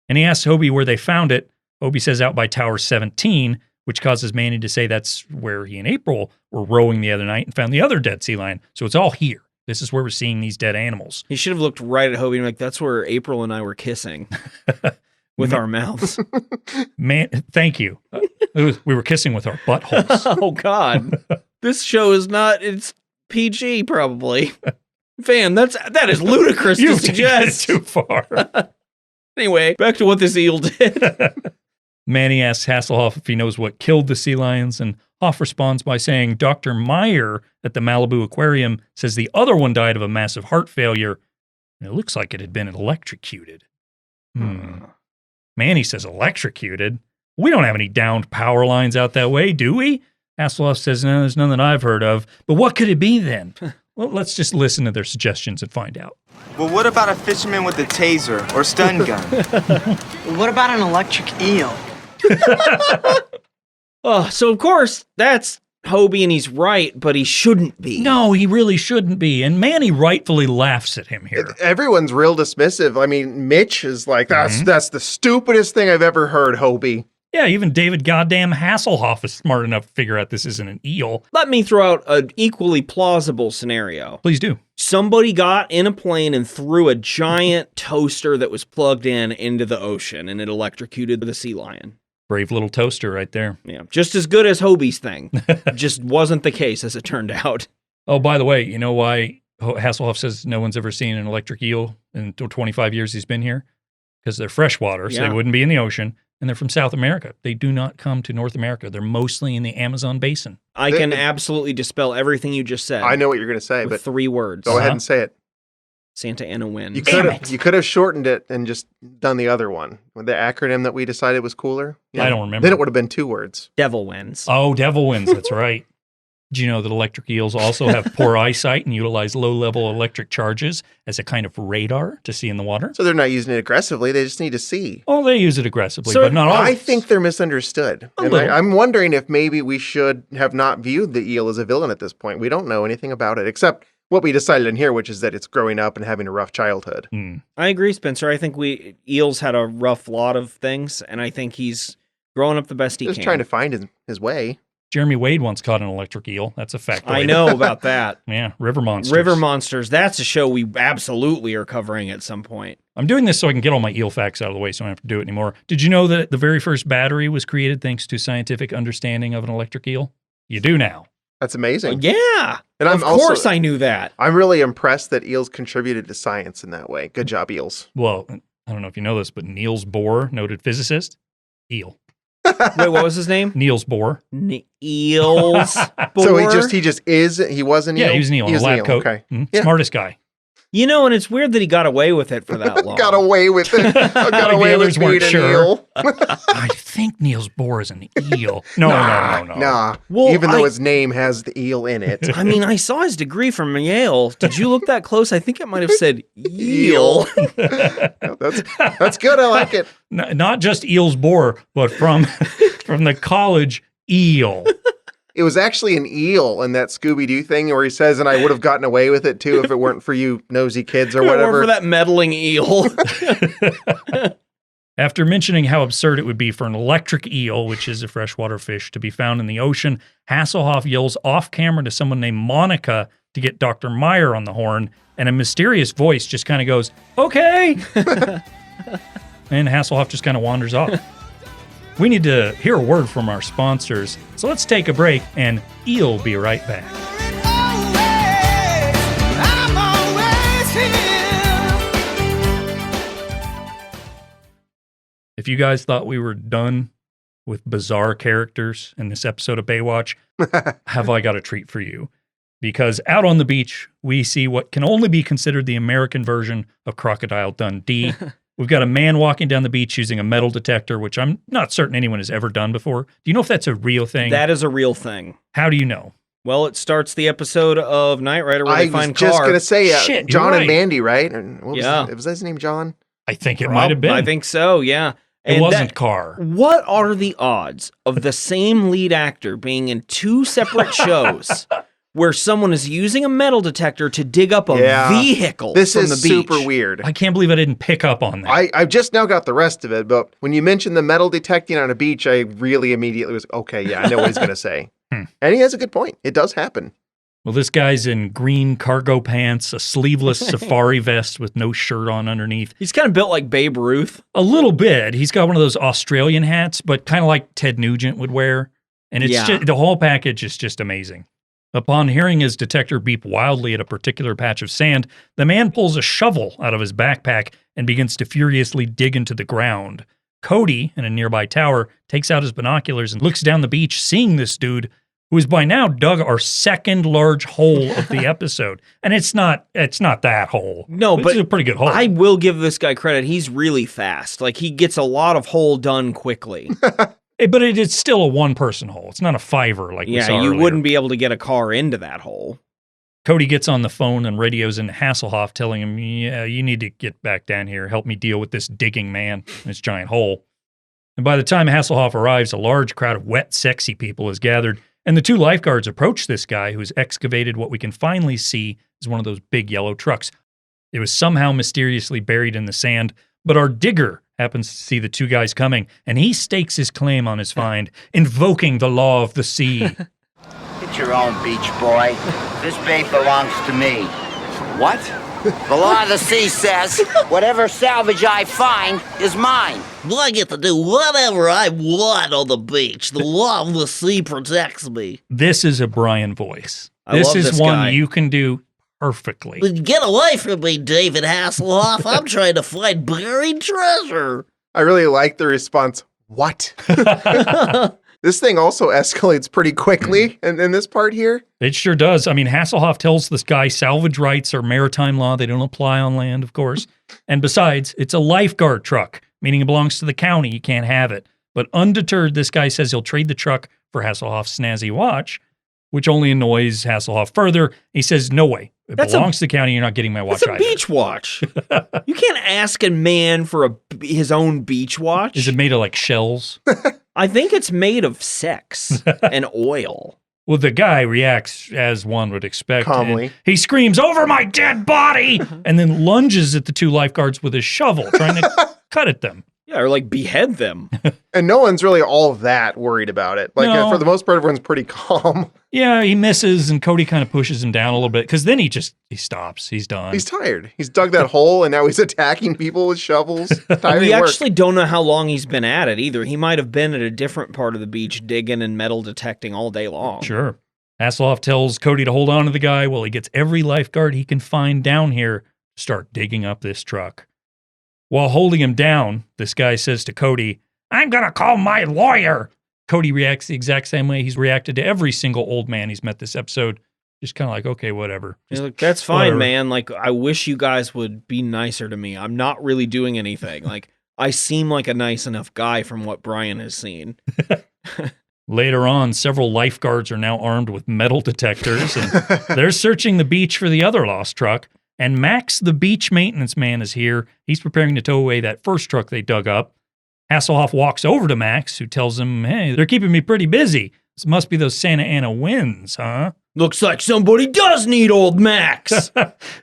A: And he asks Hobie where they found it. Hobie says out by Tower 17, which causes Manny to say that's where he and April were rowing the other night and found the other dead sea lion. So it's all here. This is where we're seeing these dead animals.
C: He should have looked right at Hobie and like, that's where April and I were kissing with our mouths.
A: Man, thank you. We were kissing with our buttholes.
C: Oh, God. This show is not... It's PG, probably. Fan, that is ludicrous to suggest.
A: Too far.
C: Anyway, back to what this eel did.
A: Manny asks Hasselhoff if he knows what killed the sea lions, and Hoff responds by saying Dr. Meyer at the Malibu Aquarium says the other one died of a massive heart failure, and it looks like it had been electrocuted. Manny says electrocuted? We don't have any downed power lines out that way, do we? Hasselhoff says, no, there's none that I've heard of. But what could it be then? Well, let's just listen to their suggestions and find out.
E: Well, what about a fisherman with a taser or stun gun?
F: What about an electric eel?
C: So of course, that's Hobie and he's right, but he shouldn't be.
A: No, he really shouldn't be. And Manny rightfully laughs at him here.
B: Everyone's real dismissive. I mean, Mitch is like, that's the stupidest thing I've ever heard, Hobie.
A: Yeah, even David goddamn Hasselhoff is smart enough to figure out this isn't an eel.
C: Let me throw out an equally plausible scenario.
A: Please do.
C: Somebody got in a plane and threw a giant toaster that was plugged in into the ocean, and it electrocuted the sea lion.
A: Brave little toaster right there.
C: Yeah, just as good as Hobie's thing. Just wasn't the case, as it turned out.
A: Oh, by the way, you know why Hasselhoff says no one's ever seen an electric eel in the 25 years he's been here? Because they're freshwater, so they wouldn't be in the ocean. And they're from South America. They do not come to North America. They're mostly in the Amazon basin.
C: I can absolutely dispel everything you just said.
B: I know what you're going to say,
C: with
B: but
C: 3 words.
B: Go ahead and say it.
C: Santa Ana wins.
B: You could have shortened it and just done the other one. The acronym that we decided was cooler.
A: Yeah. I don't remember.
B: Then it would have been 2 words.
C: Devil wins.
A: Oh, devil wins. That's right. Do you know that electric eels also have poor eyesight and utilize low-level electric charges as a kind of radar to see in the water?
B: So they're not using it aggressively. They just need to see.
A: Oh, they use it aggressively, but not always.
B: I think they're misunderstood. And I'm wondering if maybe we should have not viewed the eel as a villain at this point. We don't know anything about it, except what we decided in here, which is that it's growing up and having a rough childhood.
C: I agree, Spencer. I think Eel's had a rough lot of things, and I think he's growing up the best he can.
B: Just trying to find his way.
A: Jeremy Wade once caught an electric eel. That's a fact.
C: I know about that.
A: Yeah, River Monsters.
C: River Monsters. That's a show we absolutely are covering at some point.
A: I'm doing this so I can get all my eel facts out of the way so I don't have to do it anymore. Did you know that the very first battery was created thanks to scientific understanding of an electric eel? You do now.
B: That's amazing.
C: Yeah.
B: And
C: of course I knew that.
B: I'm really impressed that eels contributed to science in that way. Good job, eels.
A: Well, I don't know if you know this, but Niels Bohr, noted physicist, eel.
C: Wait, what was his name?
A: Niels Bohr.
C: Eels.
B: So he just is. He was an eel.
A: Yeah, he was an eel in a lab coat.
B: Okay.
A: Smartest guy.
C: You know, and it's weird that he got away with it for that long.
B: Got away with it. Got
A: Like
B: away
A: the
B: with
A: others weren't
B: being an
A: sure.
B: eel.
A: I think Niels Bohr is an eel. No.
B: Nah.
C: Well,
B: Even though his name has the eel in it.
C: I mean, I saw his degree from Yale. Did you look that close? I think it might have said eel.
B: That's good. I like it.
A: Not just Eels Bohr, but from the college eel.
B: It was actually an eel in that Scooby-Doo thing where he says, and I would have gotten away with it too if it weren't for you nosy kids or whatever.
C: Or for that meddling eel.
A: After mentioning how absurd it would be for an electric eel, which is a freshwater fish, to be found in the ocean, Hasselhoff yells off camera to someone named Monica to get Dr. Meyer on the horn, and a mysterious voice just kind of goes, okay. And Hasselhoff just kind of wanders off. We need to hear a word from our sponsors, so let's take a break, and Eel will be right back. If you guys thought we were done with bizarre characters in this episode of Baywatch, have I got a treat for you? Because out on the beach, we see what can only be considered the American version of Crocodile Dundee. We've got a man walking down the beach using a metal detector, which I'm not certain anyone has ever done before. Do you know if that's a real thing?
C: That is a real thing.
A: How do you know?
C: Well, it starts the episode of Knight Rider where they find
B: I was just going to say,
A: Shit,
B: John
A: you're
B: and
A: right.
B: Mandy, right? And what
C: Yeah.
B: was his name John?
A: I think it might have been.
C: I think so, yeah.
A: it
C: And
A: wasn't Carr.
C: What are the odds of the same lead actor being in two separate shows where someone is using a metal detector to dig up a vehicle
B: This
C: from
B: is
C: the beach?
B: super weird.
A: I can't believe I didn't pick up on that.
B: I've just now got the rest of it, but when you mentioned the metal detecting on a beach, I really immediately was, okay, yeah, I know what he's going to say. And he has a good point. It does happen.
A: Well, this guy's in green cargo pants, a sleeveless safari vest with no shirt on underneath.
C: He's kind of built like Babe Ruth.
A: A little bit. He's got one of those Australian hats, but kind of like Ted Nugent would wear. And it's just, the whole package is just amazing. Upon hearing his detector beep wildly at a particular patch of sand, the man pulls a shovel out of his backpack and begins to furiously dig into the ground. Cody, in a nearby tower, takes out his binoculars and looks down the beach, seeing this dude who has by now dug our second large hole of the episode. And it's not that hole.
C: No, but
A: it's a pretty good hole.
C: I will give this guy credit. He's really fast. Like, he gets a lot of hole done quickly.
A: But it's still a one-person hole. It's not a fiver like we saw
C: you
A: earlier.
C: wouldn't be able to get a car into that hole.
A: Cody gets on the phone and radios into Hasselhoff, telling him, yeah, you need to get back down here. Help me deal with this digging man in this giant hole. And by the time Hasselhoff arrives, a large crowd of wet, sexy people is gathered, and the two lifeguards approach this guy who's excavated what we can finally see is one of those big yellow trucks. It was somehow mysteriously buried in the sand, but our digger happens to see the two guys coming, and he stakes his claim on his find, invoking the law of the sea.
G: It's your own beach, boy. This bay belongs to me.
E: What?
G: The law of the sea says whatever salvage I find is mine.
H: I get to do whatever I want on the beach. The law of the sea protects me.
A: This is a Brian voice.
C: I
A: This
C: love
A: is
C: this
A: one
C: guy.
A: you can do perfectly.
H: Get away from me, David Hasselhoff. I'm trying to find buried treasure.
B: I really like the response, what? This thing also escalates pretty quickly in this part here.
A: It sure does. I mean, Hasselhoff tells this guy salvage rights are maritime law. They don't apply on land, of course. And besides, it's a lifeguard truck, meaning it belongs to the county. You can't have it. But undeterred, this guy says he'll trade the truck for Hasselhoff's snazzy watch, which only annoys Hasselhoff further. He says, no way. It belongs to the county. You're not getting my watch
C: That's a
A: either.
C: beach watch. You can't ask a man for his own beach watch.
A: Is it made of like shells?
C: I think it's made of sex and oil.
A: Well, the guy reacts as one would expect.
B: Calmly.
A: He screams, over my dead body, and then lunges at the two lifeguards with his shovel, trying to cut at them.
C: Yeah, or like behead them.
B: And no one's really all that worried about it. Like,
A: No.
B: for the most part, everyone's pretty calm.
A: Yeah, he misses, and Cody kind of pushes him down a little bit, because then he stops. He's done.
B: He's tired. He's dug that hole, and now he's attacking people with shovels. Tiring
C: We
B: work.
C: actually don't know how long he's been at it either. He might have been at a different part of the beach digging and metal detecting all day long.
A: Sure. Hasselhoff tells Cody to hold on to the guy while he gets every lifeguard he can find down here to start digging up this truck. While holding him down, this guy says to Cody, I'm going to call my lawyer. Cody reacts the exact same way he's reacted to every single old man he's met this episode. Just kind of like, okay, whatever.
C: He's like, that's fine,
A: whatever.
C: man. Like, I wish you guys would be nicer to me. I'm not really doing anything. Like, I seem like a nice enough guy from what Brian has seen.
A: Later on, several lifeguards are now armed with metal detectors, and they're searching the beach for the other lost truck. And Max, the beach maintenance man, is here. He's preparing to tow away that first truck they dug up. Hasselhoff walks over to Max, who tells him, hey, they're keeping me pretty busy. This must be those Santa Ana winds, huh?
C: Looks like somebody does need old Max.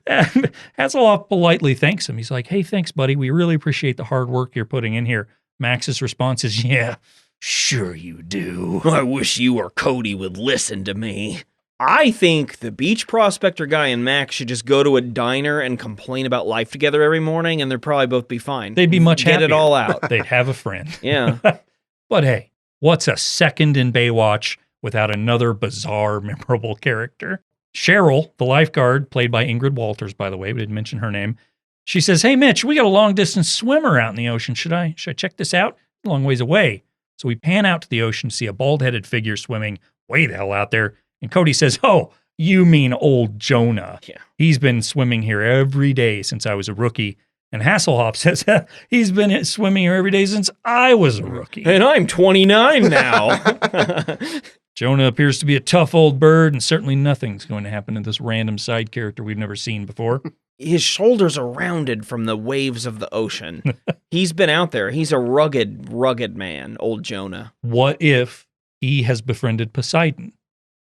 A: And Hasselhoff politely thanks him. He's like, hey, thanks, buddy. We really appreciate the hard work you're putting in here. Max's response is, yeah, sure you do.
C: I wish you or Cody would listen to me. I think the beach prospector guy and Max should just go to a diner and complain about life together every morning, and they'd probably both be fine.
A: They'd be much happier.
C: Get it all out.
A: They'd have a friend.
C: Yeah.
A: But hey, what's a second in Baywatch without another bizarre, memorable character? Cheryl, the lifeguard, played by Ingrid Walters, by the way, we didn't mention her name. She says, hey, Mitch, we got a long-distance swimmer out in the ocean. Should I check this out? A long ways away. So we pan out to the ocean, see a bald-headed figure swimming way the hell out there. And Cody says, oh, you mean old Jonah.
C: Yeah.
A: He's been swimming here every day since I was a rookie. And Hasselhoff says, he's been swimming here every day since I was a rookie.
C: And I'm 29 now.
A: Jonah appears to be a tough old bird, and certainly nothing's going to happen to this random side character we've never seen before.
C: His shoulders are rounded from the waves of the ocean. He's been out there. He's a rugged, rugged man, old Jonah.
A: What if he has befriended Poseidon?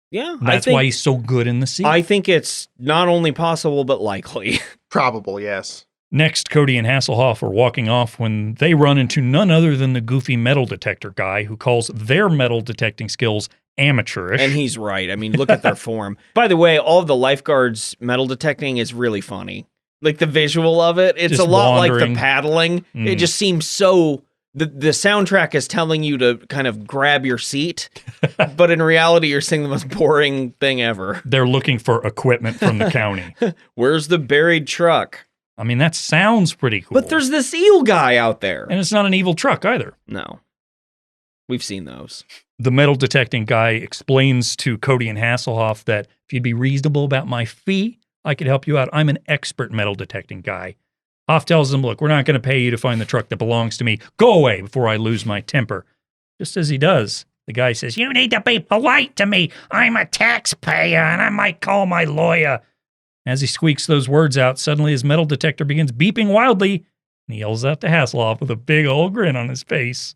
C: Yeah.
A: That's why he's so good in the sea.
C: I think it's not only possible, but likely.
B: Probable, yes.
A: Next, Cody and Hasselhoff are walking off when they run into none other than the goofy metal detector guy who calls their metal detecting skills amateurish.
C: And he's right. I mean, look at their form. By the way, all of the lifeguards' metal detecting is really funny. Like the visual of it, it's
A: Just
C: a lot
A: wandering.
C: like the paddling. It just seems so... The soundtrack is telling you to kind of grab your seat, but in reality, you're seeing the most boring thing ever.
A: They're looking for equipment from the county.
C: Where's the buried truck?
A: I mean, that sounds pretty cool.
C: But there's this eel guy out there.
A: And it's not an evil truck either.
C: No. We've seen those.
A: The metal detecting guy explains to Cody and Hasselhoff that if you'd be reasonable about my fee, I could help you out. I'm an expert metal detecting guy. Hoff tells them, look, we're not going to pay you to find the truck that belongs to me. Go away before I lose my temper. Just as he does, the guy says, you need to be polite to me. I'm a taxpayer and I might call my lawyer. As he squeaks those words out, suddenly his metal detector begins beeping wildly, and he yells out to Hasselhoff with a big old grin on his face.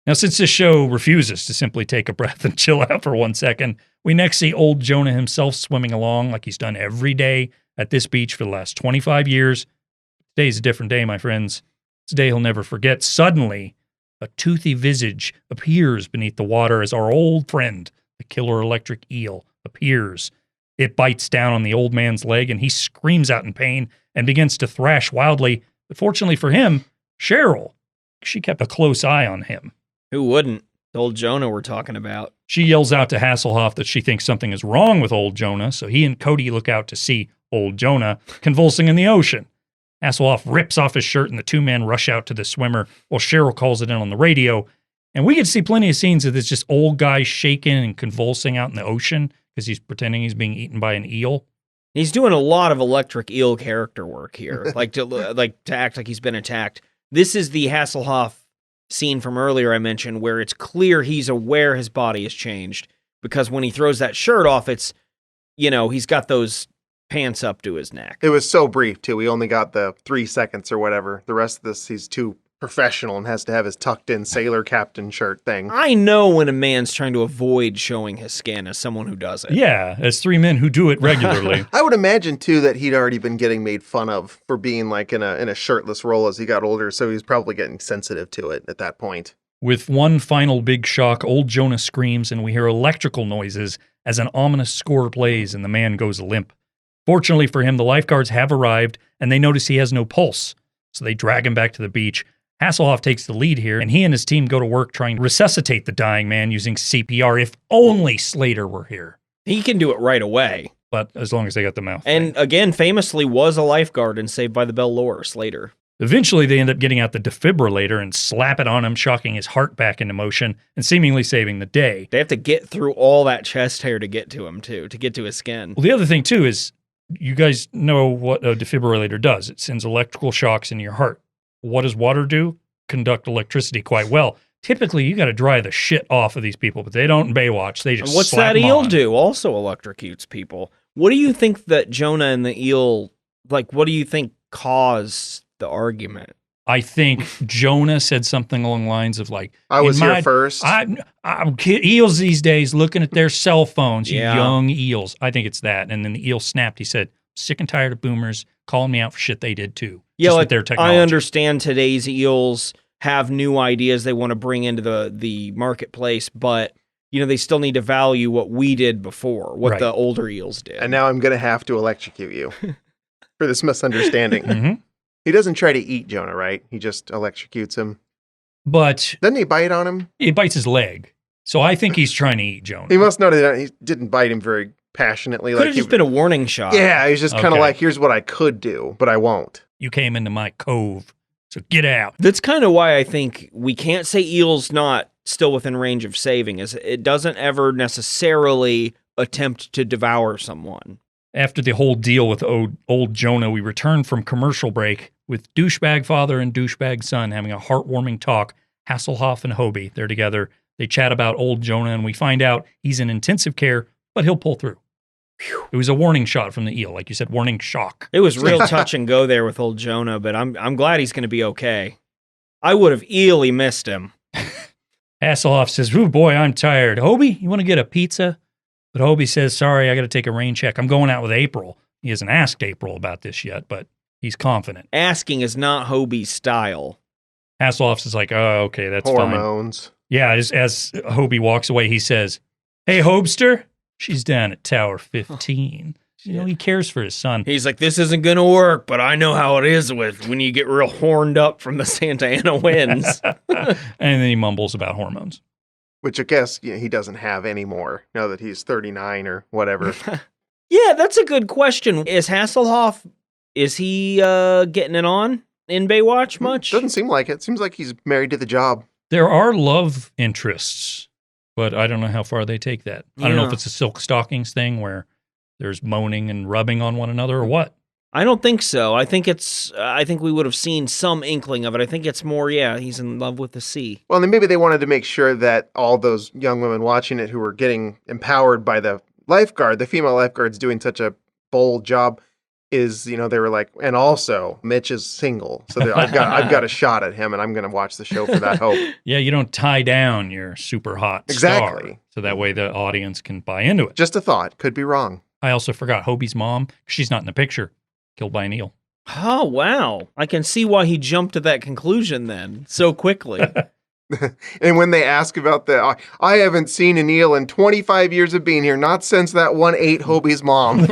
A: Now, since this show refuses to simply take a breath and chill out for 1 second, we next see old Jonah himself swimming along like he's done every day at this beach for the last 25 years. Today's a different day, my friends. It's a day he'll never forget. Suddenly, a toothy visage appears beneath the water as our old friend, the killer electric eel, appears. It bites down on the old man's leg, and he screams out in pain and begins to thrash wildly. But fortunately for him, Cheryl, she kept a close eye on him.
C: Who wouldn't? The old Jonah we're talking about.
A: She yells out to Hasselhoff that she thinks something is wrong with old Jonah, so he and Cody look out to see old Jonah convulsing in the ocean. Hasselhoff rips off his shirt, and the two men rush out to the swimmer while Cheryl calls it in on the radio. And we get to see plenty of scenes of this just old guy shaking and convulsing out in the ocean because he's pretending he's being eaten by an eel.
C: He's doing a lot of electric eel character work here, like to act like he's been attacked. This is the Hasselhoff scene from earlier I mentioned where it's clear he's aware his body has changed because when he throws that shirt off, it's, he's got those pants up to his neck.
B: It was so brief, too. We only got the 3 seconds or whatever. The rest of this, he's too professional and has to have his tucked-in sailor captain shirt thing.
C: I know when a man's trying to avoid showing his skin as someone who does it.
A: Yeah, as 3 men who do it regularly.
B: I would imagine, too, that he'd already been getting made fun of for being like in a shirtless role as he got older, so he's probably getting sensitive to it at that point.
A: With one final big shock, old Jonah screams and we hear electrical noises as an ominous score plays and the man goes limp. Fortunately for him, the lifeguards have arrived, and they notice he has no pulse, so they drag him back to the beach. Hasselhoff takes the lead here, and he and his team go to work trying to resuscitate the dying man using CPR. If only Slater were here.
C: He can do it right away.
A: But as long as they got the mouth.
C: And again, famously was a lifeguard in Saved by the Bell lore, Slater.
A: Eventually, they end up getting out the defibrillator and slap it on him, shocking his heart back into motion and seemingly saving the day.
C: They have to get through all that chest hair to get to him, too, to get to his skin.
A: Well, the other thing, too, is you guys know what a defibrillator does. It sends electrical shocks into your heart. What does water do? Conduct electricity quite well. Typically, you got to dry the shit off of these people, but they don't in Baywatch. They just
C: What's
A: slap
C: that
A: them
C: eel
A: on.
C: do? Also electrocutes people. What do you think that Jonah and the eel, like, what do you think caused the argument?
A: I think Jonah said something along the lines of like,
B: I was here first.
A: Eels these days looking at their cell phones, you
C: Yeah.
A: young eels. I think it's that. And then the eel snapped. He said, sick and tired of boomers calling me out for shit they did too.
C: Yeah,
A: Just
C: like
A: with their technology.
C: I understand today's eels have new ideas they want to bring into the marketplace, but they still need to value what we did before, what
A: Right.
C: the older eels did.
B: And now I'm going to have to electrocute you for this misunderstanding.
A: Mhm.
B: He doesn't try to eat Jonah, right? He just electrocutes him.
A: But
B: Doesn't he bite on him?
A: he bites his leg. So I think he's trying to eat Jonah.
B: He must know that he didn't bite him very passionately.
C: Could have just been a warning shot.
B: Yeah, he's just kind of
A: Okay.
B: like, here's what I could do, but I won't.
A: You came into my cove, so get out.
C: That's kind of why I think we can't say eel's not still within range of saving, is it doesn't ever necessarily attempt to devour someone.
A: After the whole deal with old Jonah, we return from commercial break with douchebag father and douchebag son having a heartwarming talk. Hasselhoff and Hobie, they're together. They chat about old Jonah, and we find out he's in intensive care, but he'll pull through. It was a warning shot from the eel, like you said, warning shock.
C: It was real touch and go there with old Jonah, but I'm glad he's going to be okay. I would have eely missed him.
A: Hasselhoff says, "Ooh, boy, I'm tired. Hobie, you want to get a pizza?" But Hobie says, "Sorry, I got to take a rain check. I'm going out with April." He hasn't asked April about this yet, but he's confident.
C: Asking is not Hobie's style.
A: Hasselhoff is like, "Oh, okay, that's fine."
B: Hormones.
A: Yeah, as Hobie walks away, he says, "Hey, Hobster, she's down at Tower 15. He cares for his son."
C: He's like, this isn't going to work, but I know how it is when you get real horned up from the Santa Ana winds.
A: And then he mumbles about hormones.
B: Which I guess he doesn't have anymore now that he's 39 or whatever.
C: Yeah, that's a good question. Is Hasselhoff, is he getting it on in Baywatch much?
B: Doesn't seem like it. Seems like he's married to the job.
A: There are love interests, but I don't know how far they take that. I don't know if it's a silk stockings thing where there's moaning and rubbing on one another or what.
C: I don't think so. I think we would have seen some inkling of it. I think it's more, he's in love with the sea.
B: Well, then maybe they wanted to make sure that all those young women watching it who were getting empowered by the lifeguard, the female lifeguard's doing such a bold job, is, they were like, and also Mitch is single. So I've got a shot at him and I'm going to watch the show for that hope.
A: Yeah, you don't tie down your super hot
B: Exactly.
A: star. So that way the audience can buy into it.
B: Just a thought. Could be wrong.
A: I also forgot Hobie's mom. She's not in the picture. Killed by an eel.
C: Oh, wow. I can see why he jumped to that conclusion then so quickly.
B: And when they ask about I haven't seen an eel in 25 years of being here, not since that one ate Hobie's mom.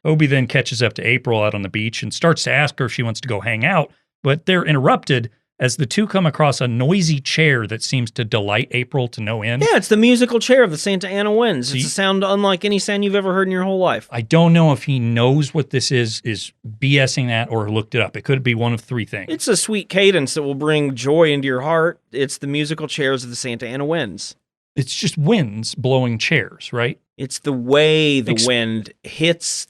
A: Hobie then catches up to April out on the beach and starts to ask her if she wants to go hang out, but they're interrupted as the two come across a noisy chair that seems to delight April to no end.
C: Yeah, it's the musical chair of the Santa Ana winds. It's a sound unlike any sound you've ever heard in your whole life.
A: I don't know if he knows what this is BSing that or looked it up. It could be one of three things.
C: It's a sweet cadence that will bring joy into your heart. It's the musical chairs of the Santa Ana winds.
A: It's just winds blowing chairs, right?
C: It's the way the wind hits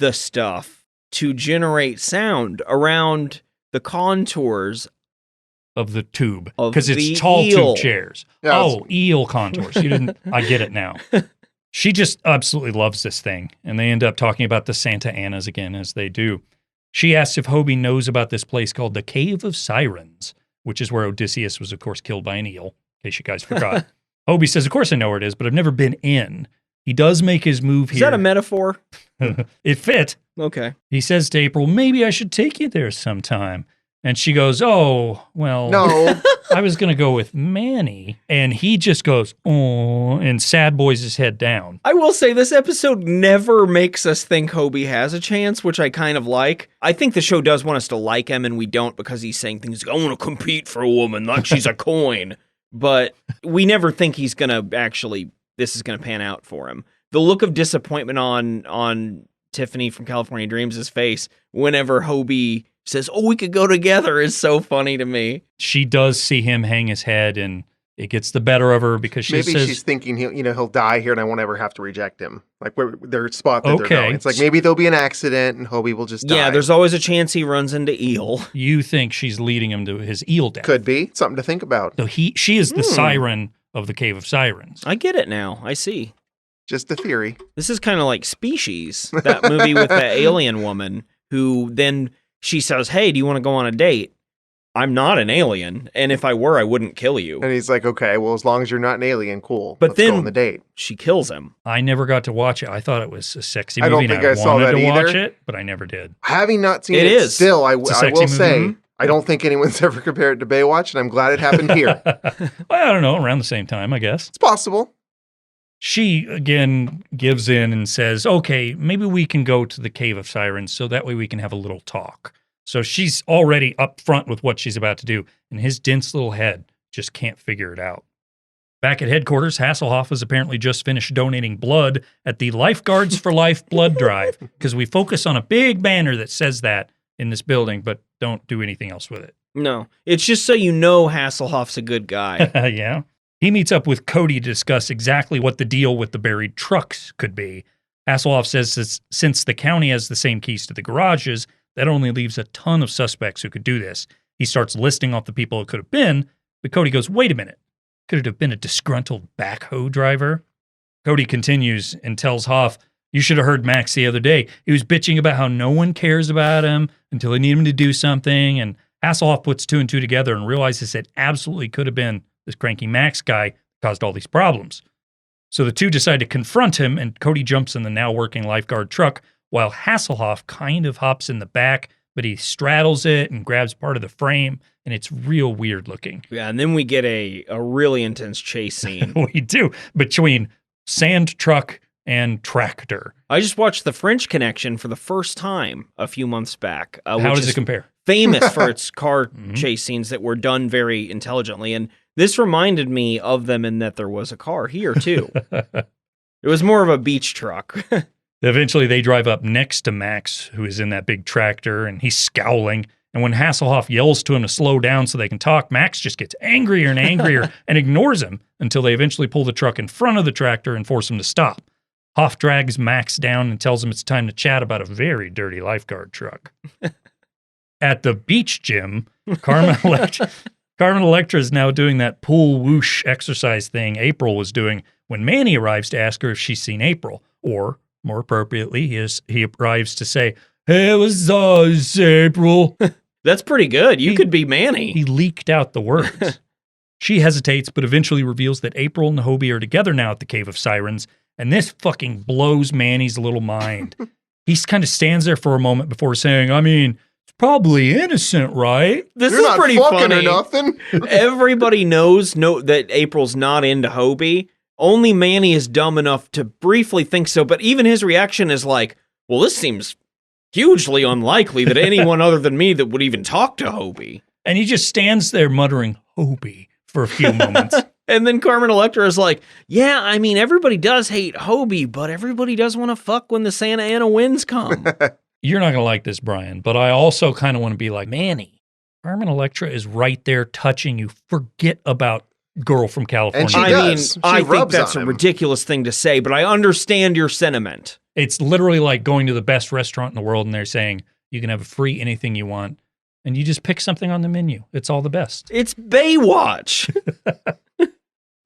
C: the stuff to generate sound around the contours
A: of the tube,
C: of
A: because
C: the
A: it's tall
C: eel.
A: tube chairs.
B: Yeah,
A: eel contours. You didn't. I get it now. She just absolutely loves this thing, and they end up talking about the Santa Anas again, as they do. She asks if Hobie knows about this place called the Cave of Sirens, which is where Odysseus was, of course, killed by an eel, in case you guys forgot. Hobie says, "Of course I know where it is, but I've never been in." He does make his move here.
C: Is that a metaphor?
A: It fit.
C: Okay.
A: He says to April, "Maybe I should take you there sometime." And she goes, "Oh, well,
B: No.
A: I was going to go with Manny." And he just goes, "Oh," and sad boys his head down.
C: I will say this episode never makes us think Hobie has a chance, which I kind of like. I think the show does want us to like him, and we don't because he's saying things like, "I want to compete for a woman like she's a coin." But we never think he's going to actually, this is going to pan out for him. The look of disappointment on Tiffany from California Dreams' face whenever Hobie says, "Oh, we could go together," is so funny to me.
A: She does see him hang his head, and it gets the better of her because
B: she's thinking he'll die here, and I won't ever have to reject him. Like where their spot that they're going. It's like maybe there'll be an accident, and Hobie will just die.
C: Yeah, there's always a chance he runs into Eel.
A: You think she's leading him to his eel death?
B: Could be something to think about.
A: So she is the siren of the Cave of Sirens.
C: I get it now. I see.
B: Just a theory.
C: This is kind of like Species, that movie with the alien woman who then she says, "Hey, do you want to go on a date? I'm not an alien, and if I were, I wouldn't kill you."
B: And he's like, "Okay, well, as long as you're not an alien, cool.
C: But
B: Let's
C: then
B: go on the date."
C: She kills him.
A: I never got to watch it. I thought it was a sexy movie.
B: I don't think I saw that
A: wanted to
B: either.
A: watch it, but I never did.
B: Having not seen
C: It
B: it,
C: is.
B: still, I
A: It's a
B: will
A: sexy movie.
B: say, I don't think anyone's ever compared it to Baywatch, and I'm glad it happened here.
A: Well, I don't know, around the same time, I guess.
B: It's possible.
A: She, again, gives in and says, okay, maybe we can go to the Cave of Sirens so that way we can have a little talk. So she's already up front with what she's about to do, and his dense little head just can't figure it out. Back at headquarters, Hasselhoff has apparently just finished donating blood at the Lifeguards for Life blood drive, because we focus on a big banner that says that in this building, but don't do anything else with it.
C: No, it's just so you know Hasselhoff's a good guy.
A: Yeah. He meets up with Cody to discuss exactly what the deal with the buried trucks could be. Hasselhoff says that since the county has the same keys to the garages, that only leaves a ton of suspects who could do this. He starts listing off the people it could have been, but Cody goes, wait a minute. Could it have been a disgruntled backhoe driver? Cody continues and tells Hoff, you should have heard Max the other day. He was bitching about how no one cares about him until they need him to do something, and Hasselhoff puts two and two together and realizes it absolutely could have been this cranky Max guy caused all these problems. So the two decide to confront him, and Cody jumps in the now working lifeguard truck while Hasselhoff kind of hops in the back, but he straddles it and grabs part of the frame, and it's real weird looking.
C: Yeah, and then we get a really intense chase scene.
A: We do, between sand truck and tractor.
C: I just watched The French Connection for the first time a few months back.
A: How does it compare?
C: Famous for its car chase scenes that were done very intelligently, and this reminded me of them in that there was a car here, too. It was more of a beach truck.
A: Eventually, they drive up next to Max, who is in that big tractor, and he's scowling. And when Hasselhoff yells to him to slow down so they can talk, Max just gets angrier and angrier and ignores him until they eventually pull the truck in front of the tractor and force him to stop. Hoff drags Max down and tells him it's time to chat about a very dirty lifeguard truck. At the beach gym, Carmen Electra is now doing that pool whoosh exercise thing April was doing when Manny arrives to ask her if she's seen April. Or, more appropriately, he arrives to say, hey, it was us, April.
C: That's pretty good. You could be Manny.
A: He leaked out the words. She hesitates, but eventually reveals that April and Hobie are together now at the Cave of Sirens, and this fucking blows Manny's little mind. He kind of stands there for a moment before saying, I mean, it's probably innocent, right?
C: This
B: You're
C: is
B: not
C: pretty
B: fucking
C: funny.
B: or nothing.
C: Everybody knows that April's not into Hobie. Only Manny is dumb enough to briefly think so, but even his reaction is like, well, this seems hugely unlikely that anyone other than me that would even talk to Hobie.
A: And he just stands there muttering Hobie for a few moments.
C: And then Carmen Electra is like, yeah, I mean, everybody does hate Hobie, but everybody does want to fuck when the Santa Ana winds come.
A: You're not going to like this, Brian, but I also kind of want to be like, Manny, Carmen Electra is right there touching you. Forget about Girl from California.
B: And she
C: I
B: does.
C: mean,
B: She
C: I think
B: rubs
C: that's
B: on
C: a
B: him.
C: ridiculous thing to say, but I understand your sentiment.
A: It's literally like going to the best restaurant in the world and they're saying you can have free anything you want. And you just pick something on the menu. It's all the best.
C: It's Baywatch.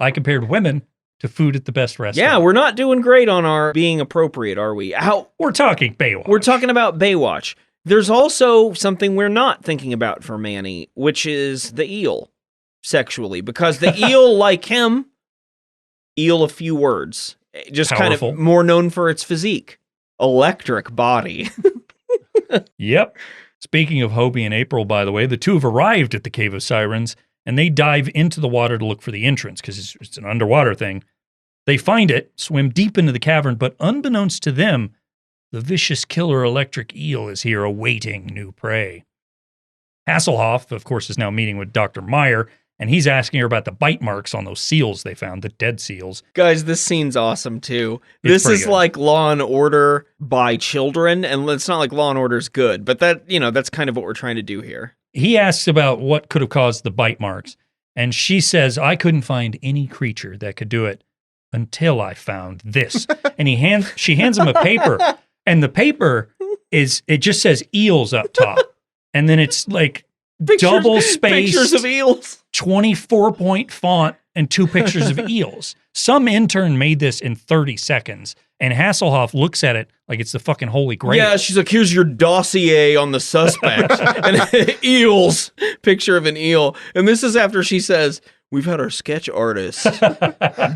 A: I compared women to food at the best restaurant.
C: Yeah, we're not doing great on our being appropriate, are we?
A: We're talking Baywatch.
C: We're talking about Baywatch. There's also something we're not thinking about for Manny, which is the eel sexually, because the eel, like him, eel a few words. Just
A: Powerful.
C: kind of more known for its physique. Electric body.
A: Yep. Speaking of Hobie and April, by the way, the two have arrived at the Cave of Sirens, and they dive into the water to look for the entrance, because it's an underwater thing. They find it, swim deep into the cavern, but unbeknownst to them, the vicious killer electric eel is here awaiting new prey. Hasselhoff, of course, is now meeting with Dr. Meyer, And he's asking her about the bite marks on those seals they found, the dead seals.
C: Guys, this scene's awesome too.
A: It's
C: This is
A: pretty good.
C: like Law and Order by children, and it's not like Law and Order's good, but that's kind of what we're trying to do here.
A: He asks about what could have caused the bite marks, and she says, I couldn't find any creature that could do it until I found this. And she hands him a paper, and the paper it just says eels up top. And then it's like double spaced
C: pictures of eels,
A: 24-point font, and 2 pictures of eels. Some intern made this in 30 seconds, and Hasselhoff looks at it like it's the fucking Holy Grail.
C: Yeah, she's like, here's your dossier on the suspect. And eels, picture of an eel. And this is after she says, we've had our sketch artist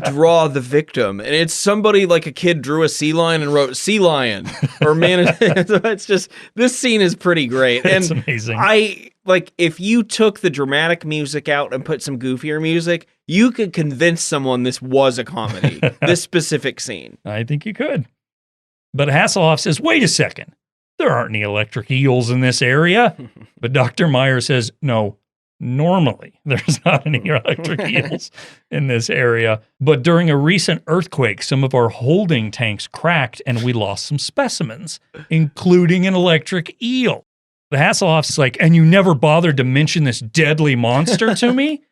C: draw the victim. And it's somebody like a kid drew a sea lion and wrote sea lion. Or man, it's just, this scene is pretty great.
A: It's
C: And
A: amazing.
C: if you took the dramatic music out and put some goofier music, you could convince someone this was a comedy, this specific scene.
A: I think you could. But Hasselhoff says, wait a second. There aren't any electric eels in this area. But Dr. Meyer says, no, normally there's not any electric eels in this area. But during a recent earthquake, some of our holding tanks cracked and we lost some specimens, including an electric eel. The Hasselhoff's like, and you never bothered to mention this deadly monster to me?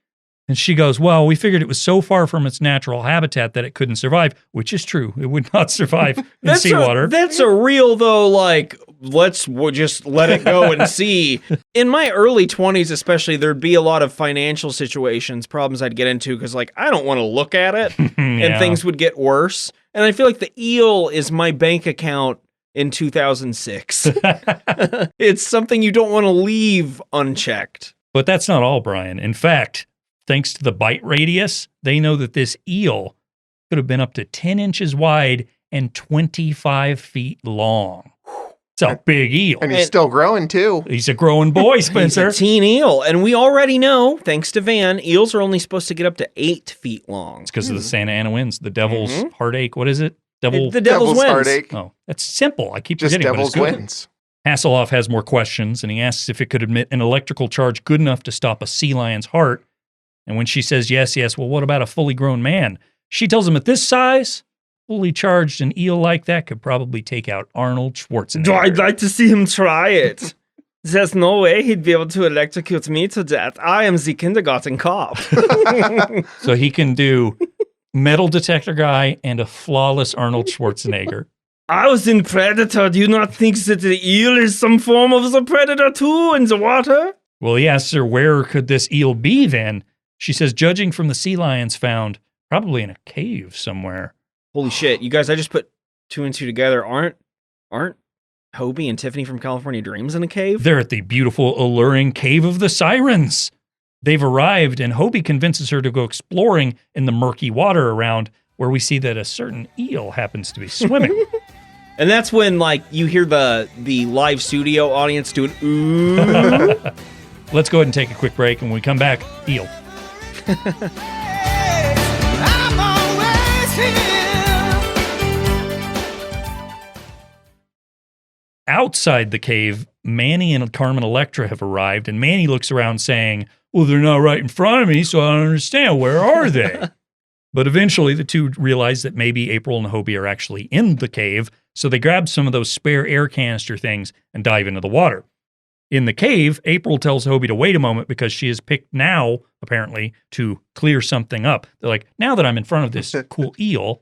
A: And she goes, well, we figured it was so far from its natural habitat that it couldn't survive, which is true. It would not survive in seawater.
C: That's a real, though, like, we'll just let it go and see. In my early 20s, especially, there'd be a lot of financial problems I'd get into because, like, I don't want to look at it and things would get worse. And I feel like the eel is my bank account in 2006. It's something you don't want to leave unchecked.
A: But that's not all, Brian. In fact, thanks to the bite radius, they know that this eel could have been up to 10 inches wide and 25 feet long. It's a big eel.
B: And he's still growing too.
A: He's a growing boy, Spencer.
C: He's a teen eel. And we already know, thanks to Van, eels are only supposed to get up to 8 feet long.
A: It's because of the Santa Ana winds. The devil's heartache. What is it?
C: The devil's winds.
B: Heartache.
A: Oh, that's simple. I keep
B: Just
A: forgetting,
B: devil's
A: but it's good.
B: winds.
A: Hasselhoff has more questions, and he asks if it could emit an electrical charge good enough to stop a sea lion's heart. And when she says yes, well, what about a fully grown man? She tells him at this size, fully charged, an eel like that could probably take out Arnold Schwarzenegger.
C: I'd like to see him try it. There's no way he'd be able to electrocute me to death. I am the kindergarten cop.
A: So he can do metal detector guy and a flawless Arnold Schwarzenegger.
C: I was in Predator. Do you not think that the eel is some form of the predator too in the water?
A: Well, he asks her, where could this eel be then? She says, judging from the sea lions found, probably in a cave somewhere.
C: Holy shit, you guys, I just put 2 and 2 together. Aren't Hobie and Tiffany from California Dreams in a cave?
A: They're at the beautiful, alluring Cave of the Sirens. They've arrived, and Hobie convinces her to go exploring in the murky water around, where we see that a certain eel happens to be swimming.
C: And that's when, like, you hear the live studio audience doing, ooh.
A: Let's go ahead and take a quick break, and when we come back, eel. Outside the cave, Manny and Carmen Electra have arrived, and Manny looks around saying, well, they're not right in front of me, so I don't understand. Where are they? But eventually, the two realize that maybe April and Hobie are actually in the cave, so they grab some of those spare air canister things and dive into the water. In the cave, April tells Hobie to wait a moment because she has picked now, apparently, to clear something up. They're like, now that I'm in front of this cool eel,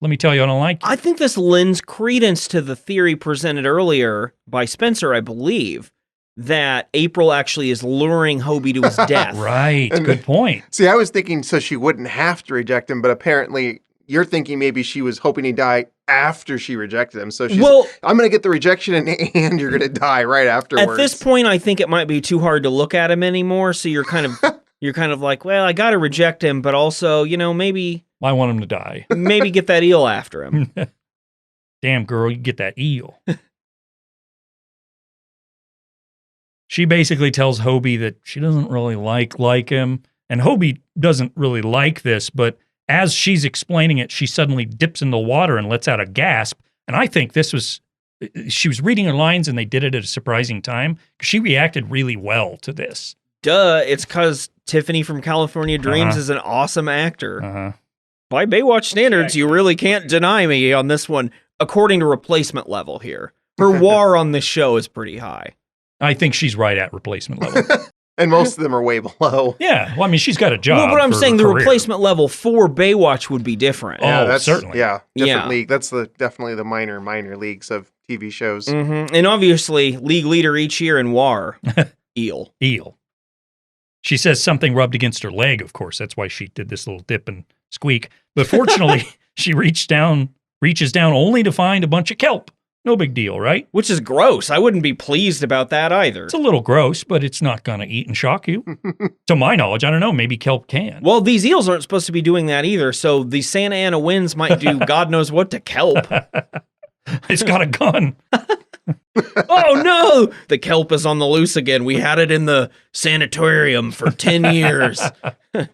A: let me tell you I don't like it.
C: I think this lends credence to the theory presented earlier by Spencer, I believe, that April actually is luring Hobie to his death.
A: Right, good point.
B: See, I was thinking so she wouldn't have to reject him, but apparently you're thinking maybe she was hoping he'd die after she rejected him. So she's, I'm going to get the rejection and you're going to die right afterwards.
C: At this point, I think it might be too hard to look at him anymore. So you're kind of like, well, I got to reject him, but also, maybe
A: I want him to die.
C: Maybe get that eel after him.
A: Damn, girl, you get that eel. She basically tells Hobie that she doesn't really like him. And Hobie doesn't really like this, but as she's explaining it, she suddenly dips in the water and lets out a gasp. And I think she was reading her lines and they did it at a surprising time because she reacted really well to this.
C: Duh, it's because Tiffany from California Dreams is an awesome actor. By Baywatch standards, you really can't deny me on this one, according to replacement level here. Her war on this show is pretty high.
A: I think she's right at replacement level.
B: And most of them are way below.
A: Yeah, well, I mean, she's got a job.
C: Well, but I'm
A: for
C: saying
A: her
C: the
A: career.
C: replacement level for Baywatch would be different.
A: Oh, certainly.
B: Yeah, different
C: Yeah.
B: league. That's definitely the minor leagues of TV shows.
C: And obviously, league leader each year in WAR, Eel.
A: Eel. She says something rubbed against her leg, of course. That's why she did this little dip and squeak. But fortunately, she reaches down only to find a bunch of kelp. No big deal, right?
C: Which is gross. I wouldn't be pleased about that either.
A: It's a little gross, but it's not going to eat and shock you. To my knowledge, I don't know. Maybe kelp can.
C: Well, these eels aren't supposed to be doing that either, so the Santa Ana winds might do God knows what to kelp.
A: It's got a gun.
C: Oh, no! The kelp is on the loose again. We had it in the sanitarium for 10 years.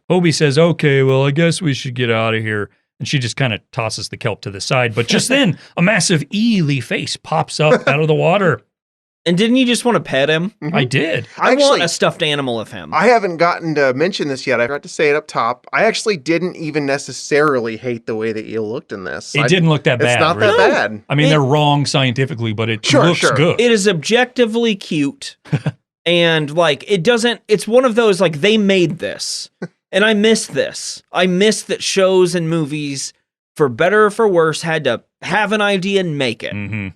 A: Hobie says, okay, well, I guess we should get out of here. And she just kind of tosses the kelp to the side. But just then, a massive eely face pops up out of the water.
C: And didn't you just want to pet him?
A: I did.
C: I
B: Actually,
C: want a stuffed animal of him.
B: I haven't gotten to mention this yet. I forgot to say it up top. I actually didn't even necessarily hate the way the eel looked in this.
A: It didn't look that bad.
B: It's not
A: really.
B: that bad.
A: I mean, they're wrong scientifically, but it looks good.
C: It is objectively cute. And like, it's one of those, like, they made this. And I miss this. I miss that shows and movies, for better or for worse, had to have an idea and make it.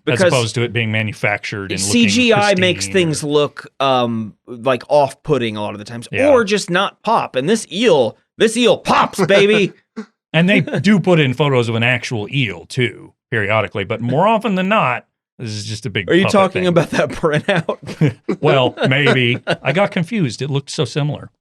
A: As opposed to it being manufactured and
C: CGI makes things look like off-putting a lot of the times, or just not pop. And this eel pops, baby.
A: And they do put in photos of an actual eel too, periodically, but more often than not, this is just a big.
C: Are you
A: puppet
C: talking
A: thing.
C: about that printout?
A: Well, maybe. I got confused. It looked so similar.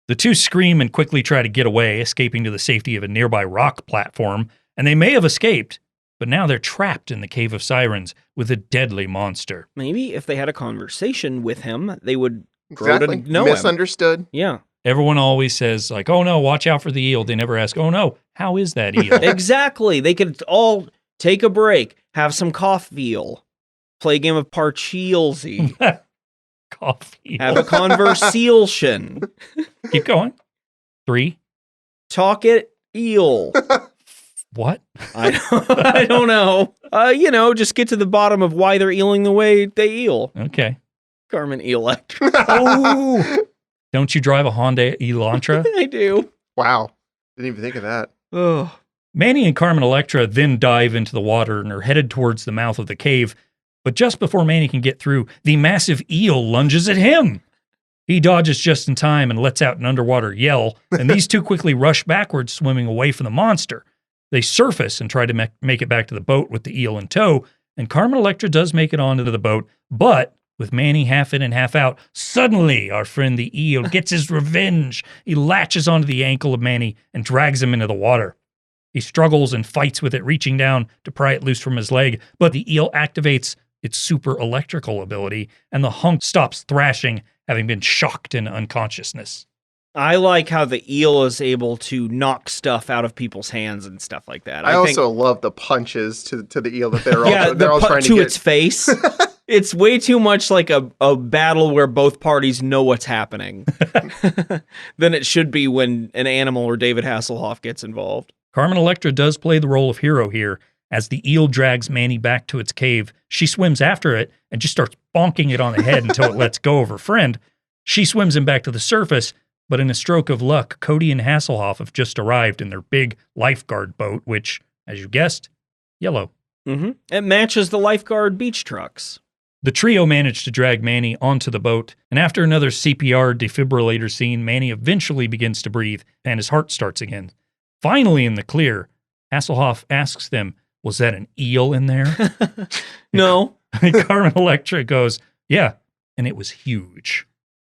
A: The two scream and quickly try to get away, escaping to the safety of a nearby rock platform, and they may have escaped, but now they're trapped in the Cave of Sirens with a deadly monster.
C: Maybe if they had a conversation with him, they would grow
B: Exactly.
C: to know him.
B: Misunderstood.
C: Yeah.
A: Everyone always says, like, oh no, watch out for the eel. They never ask, oh no, how is that eel?
C: Exactly. They could all take a break, have some coffee eel, play a game of Parcheelsy,
A: Coffee.
C: have a conversation,
A: Keep going. 3.
C: talk it eel.
A: What?
C: I don't know. Just get to the bottom of why they're eeling the way they eel.
A: Okay.
C: Carmen Electra.
A: Oh, don't you drive a Honda Elantra?
C: I do.
B: Wow. Didn't even think of that.
C: Oh.
A: Manny and Carmen Electra then dive into the water and are headed towards the mouth of the cave. But just before Manny can get through, the massive eel lunges at him. He dodges just in time and lets out an underwater yell, and these two quickly rush backwards, swimming away from the monster. They surface and try to make it back to the boat with the eel in tow, and Carmen Electra does make it onto the boat, but with Manny half in and half out, suddenly our friend the eel gets his revenge. He latches onto the ankle of Manny and drags him into the water. He struggles and fights with it, reaching down to pry it loose from his leg, but the eel activates its super electrical ability, and the hunk stops thrashing, having been shocked into unconsciousness.
C: I like how the eel is able to knock stuff out of people's hands and stuff like that.
B: I also love the punches to the eel that they're all
C: the
B: trying to get.
C: its face. It's way too much like a battle where both parties know what's happening than it should be when an animal or David Hasselhoff gets involved.
A: Carmen Electra does play the role of hero here. As the eel drags Manny back to its cave, she swims after it and just starts bonking it on the head until it lets go of her friend. She swims him back to the surface, but in a stroke of luck, Cody and Hasselhoff have just arrived in their big lifeguard boat, which, as you guessed, yellow.
C: It matches the lifeguard beach trucks.
A: The trio managed to drag Manny onto the boat, and after another CPR defibrillator scene, Manny eventually begins to breathe, and his heart starts again. Finally in the clear, Hasselhoff asks them, was that an eel in there?
C: No.
A: Carmen Electra goes, yeah, and it was huge.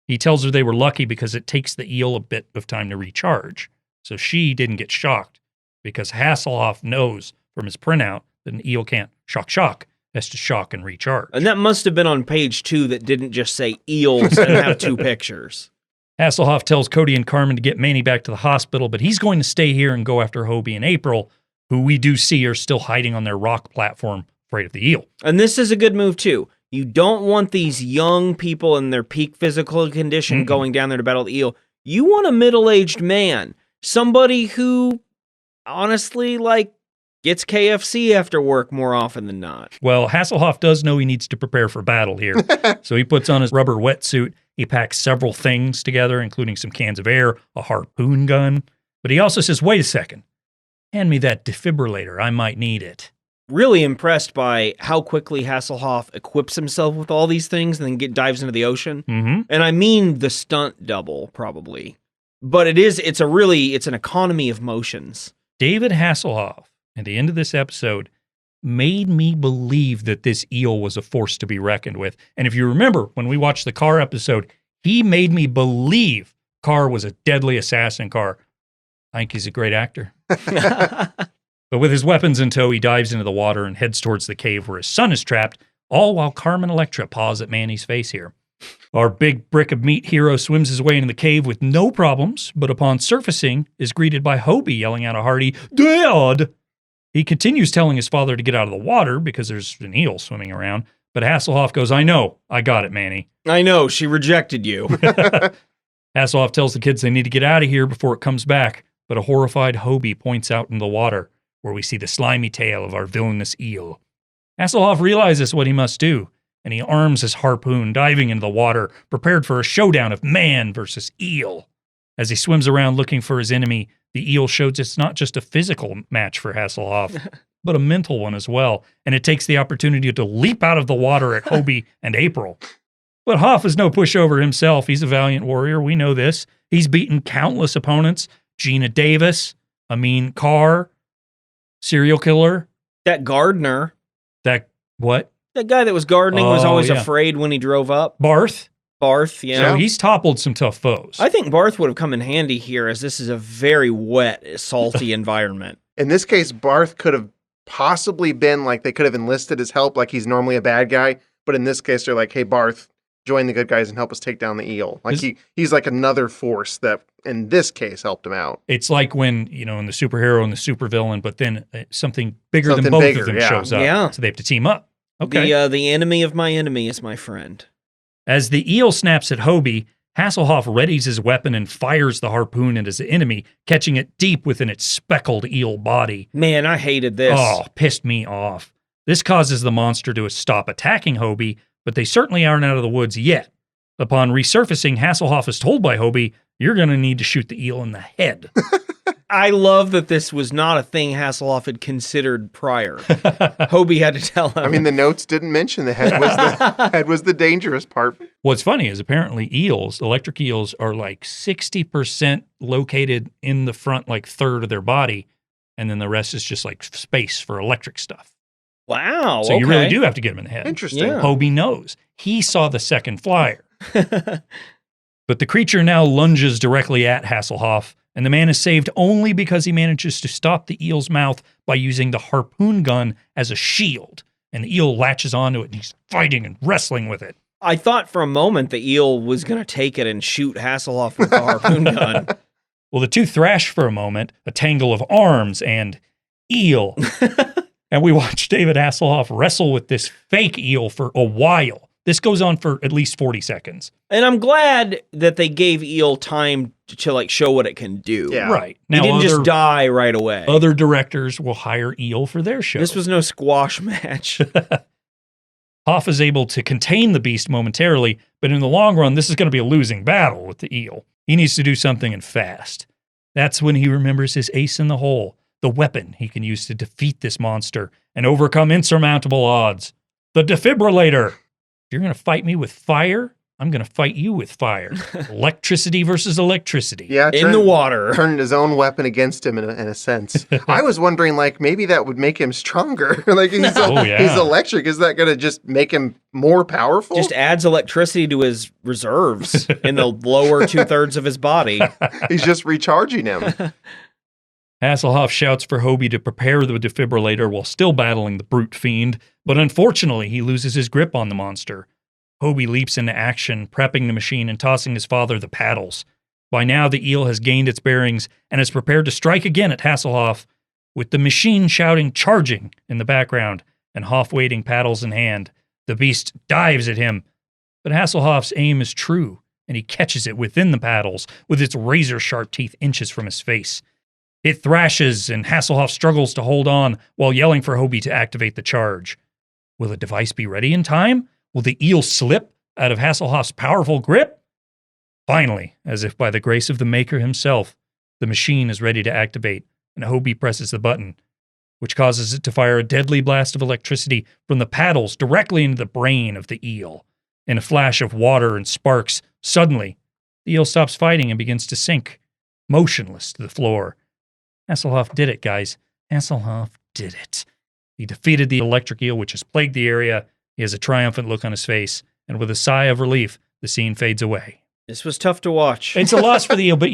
A: He tells her they were lucky because it takes the eel a bit of time to recharge. So she didn't get shocked because Hasselhoff knows from his printout that an eel can't shock, has to shock and recharge.
C: And that must have been on page 2 that didn't just say eels and have 2 pictures.
A: Hasselhoff tells Cody and Carmen to get Manny back to the hospital, but he's going to stay here and go after Hobie and April, who we do see are still hiding on their rock platform, afraid of the eel.
C: And this is a good move, too. You don't want these young people in their peak physical condition going down there to battle the eel. You want a middle-aged man, somebody who honestly gets KFC after work more often than not.
A: Well, Hasselhoff does know he needs to prepare for battle here. So he puts on his rubber wetsuit. He packs several things together, including some cans of air, a harpoon gun. But he also says, wait a second. Hand me that defibrillator. I might need it.
C: Really impressed by how quickly Hasselhoff equips himself with all these things and then dives into the ocean.
A: Mm-hmm.
C: And I mean the stunt double, probably. But it's an economy of motions.
A: David Hasselhoff, at the end of this episode, made me believe that this eel was a force to be reckoned with. And if you remember, when we watched the Carr episode, he made me believe Carr was a deadly assassin Carr. I think he's a great actor. But with his weapons in tow, he dives into the water and heads towards the cave where his son is trapped, all while Carmen Electra paws at Manny's face here. Our big brick of meat hero swims his way into the cave with no problems, but upon surfacing is greeted by Hobie yelling out a hearty, "Dad!" He continues telling his father to get out of the water because there's an eel swimming around, but Hasselhoff goes, "I know, I got it, Manny."
C: I know, she rejected you.
A: Hasselhoff tells the kids they need to get out of here before it comes back, but a horrified Hobie points out in the water, where we see the slimy tail of our villainous eel. Hasselhoff realizes what he must do, and he arms his harpoon, diving into the water, prepared for a showdown of man versus eel. As he swims around looking for his enemy, the eel shows it's not just a physical match for Hasselhoff, but a mental one as well, and it takes the opportunity to leap out of the water at Hobie and April. But Hoff is no pushover himself. He's a valiant warrior. We know this. He's beaten countless opponents. Gina Davis, Amin Carr, serial killer.
C: That gardener.
A: That what?
C: That guy that was gardening was always
A: yeah.
C: afraid when he drove up.
A: Barth.
C: Yeah.
A: So he's toppled some tough foes.
C: I think Barth would have come in handy here, as this is a very wet, salty environment.
B: In this case, Barth could have possibly been they could have enlisted his help like he's normally a bad guy. But in this case, they're like, hey, Barth, join the good guys and help us take down the eel. He's like another force that, in this case, helped him out.
A: It's like when, in the superhero and the supervillain, but then something bigger than both of them shows up.
C: Yeah.
A: So they have to team up. Okay.
C: The enemy of my enemy is my friend.
A: As the eel snaps at Hobie, Hasselhoff readies his weapon and fires the harpoon at his enemy, catching it deep within its speckled eel body.
C: Man, I hated this.
A: Oh, pissed me off. This causes the monster to stop attacking Hobie, but they certainly aren't out of the woods yet. Upon resurfacing, Hasselhoff is told by Hobie, "You're going to need to shoot the eel in the head."
C: I love that this was not a thing Hasselhoff had considered prior. Hobie had to tell him.
B: I mean, the notes didn't mention the head was the dangerous part.
A: What's funny is apparently electric eels, are 60% located in the front, third of their body, and then the rest is just space for electric stuff.
C: Wow.
A: So you really do have to get them in the head.
B: Interesting.
C: Yeah.
A: Hobie knows. He saw the second flyer. But the creature now lunges directly at Hasselhoff, and the man is saved only because he manages to stop the eel's mouth by using the harpoon gun as a shield. And the eel latches onto it, and he's fighting and wrestling with it.
C: I thought for a moment the eel was going to take it and shoot Hasselhoff with the harpoon gun.
A: Well, the two thrash for a moment, a tangle of arms and eel. And we watch David Hasselhoff wrestle with this fake eel for a while. This goes on for at least 40 seconds.
C: And I'm glad that they gave eel time to show what it can do.
B: Yeah.
A: Right.
C: Now, he didn't just die right away.
A: Other directors will hire eel for their show.
C: This was no squash match.
A: Hoff is able to contain the beast momentarily, but in the long run, this is going to be a losing battle with the eel. He needs to do something and fast. That's when he remembers his ace in the hole, the weapon he can use to defeat this monster and overcome insurmountable odds. The defibrillator. If you're going to fight me with fire, I'm going to fight you with fire. Electricity versus electricity.
B: Yeah,
C: in the water.
B: Turned his own weapon against him in a sense. I was wondering, maybe that would make him stronger. He's electric. Is that going to just make him more powerful?
C: Just adds electricity to his reserves in the lower 2/3 of his body.
B: He's just recharging him.
A: Hasselhoff shouts for Hobie to prepare the defibrillator while still battling the brute fiend, but unfortunately he loses his grip on the monster. Hobie leaps into action, prepping the machine and tossing his father the paddles. By now the eel has gained its bearings and is prepared to strike again at Hasselhoff, with the machine shouting "charging" in the background and Hoff waiting paddles in hand. The beast dives at him, but Hasselhoff's aim is true, and he catches it within the paddles with its razor-sharp teeth inches from his face. It thrashes, and Hasselhoff struggles to hold on while yelling for Hobie to activate the charge. Will the device be ready in time? Will the eel slip out of Hasselhoff's powerful grip? Finally, as if by the grace of the maker himself, the machine is ready to activate, and Hobie presses the button, which causes it to fire a deadly blast of electricity from the paddles directly into the brain of the eel. In a flash of water and sparks, suddenly, the eel stops fighting and begins to sink, motionless to the floor. Hasselhoff did it, guys. Hasselhoff did it. He defeated the electric eel, which has plagued the area. He has a triumphant look on his face, and with a sigh of relief, the scene fades away.
C: This was tough to watch.
A: It's a loss for the eel, but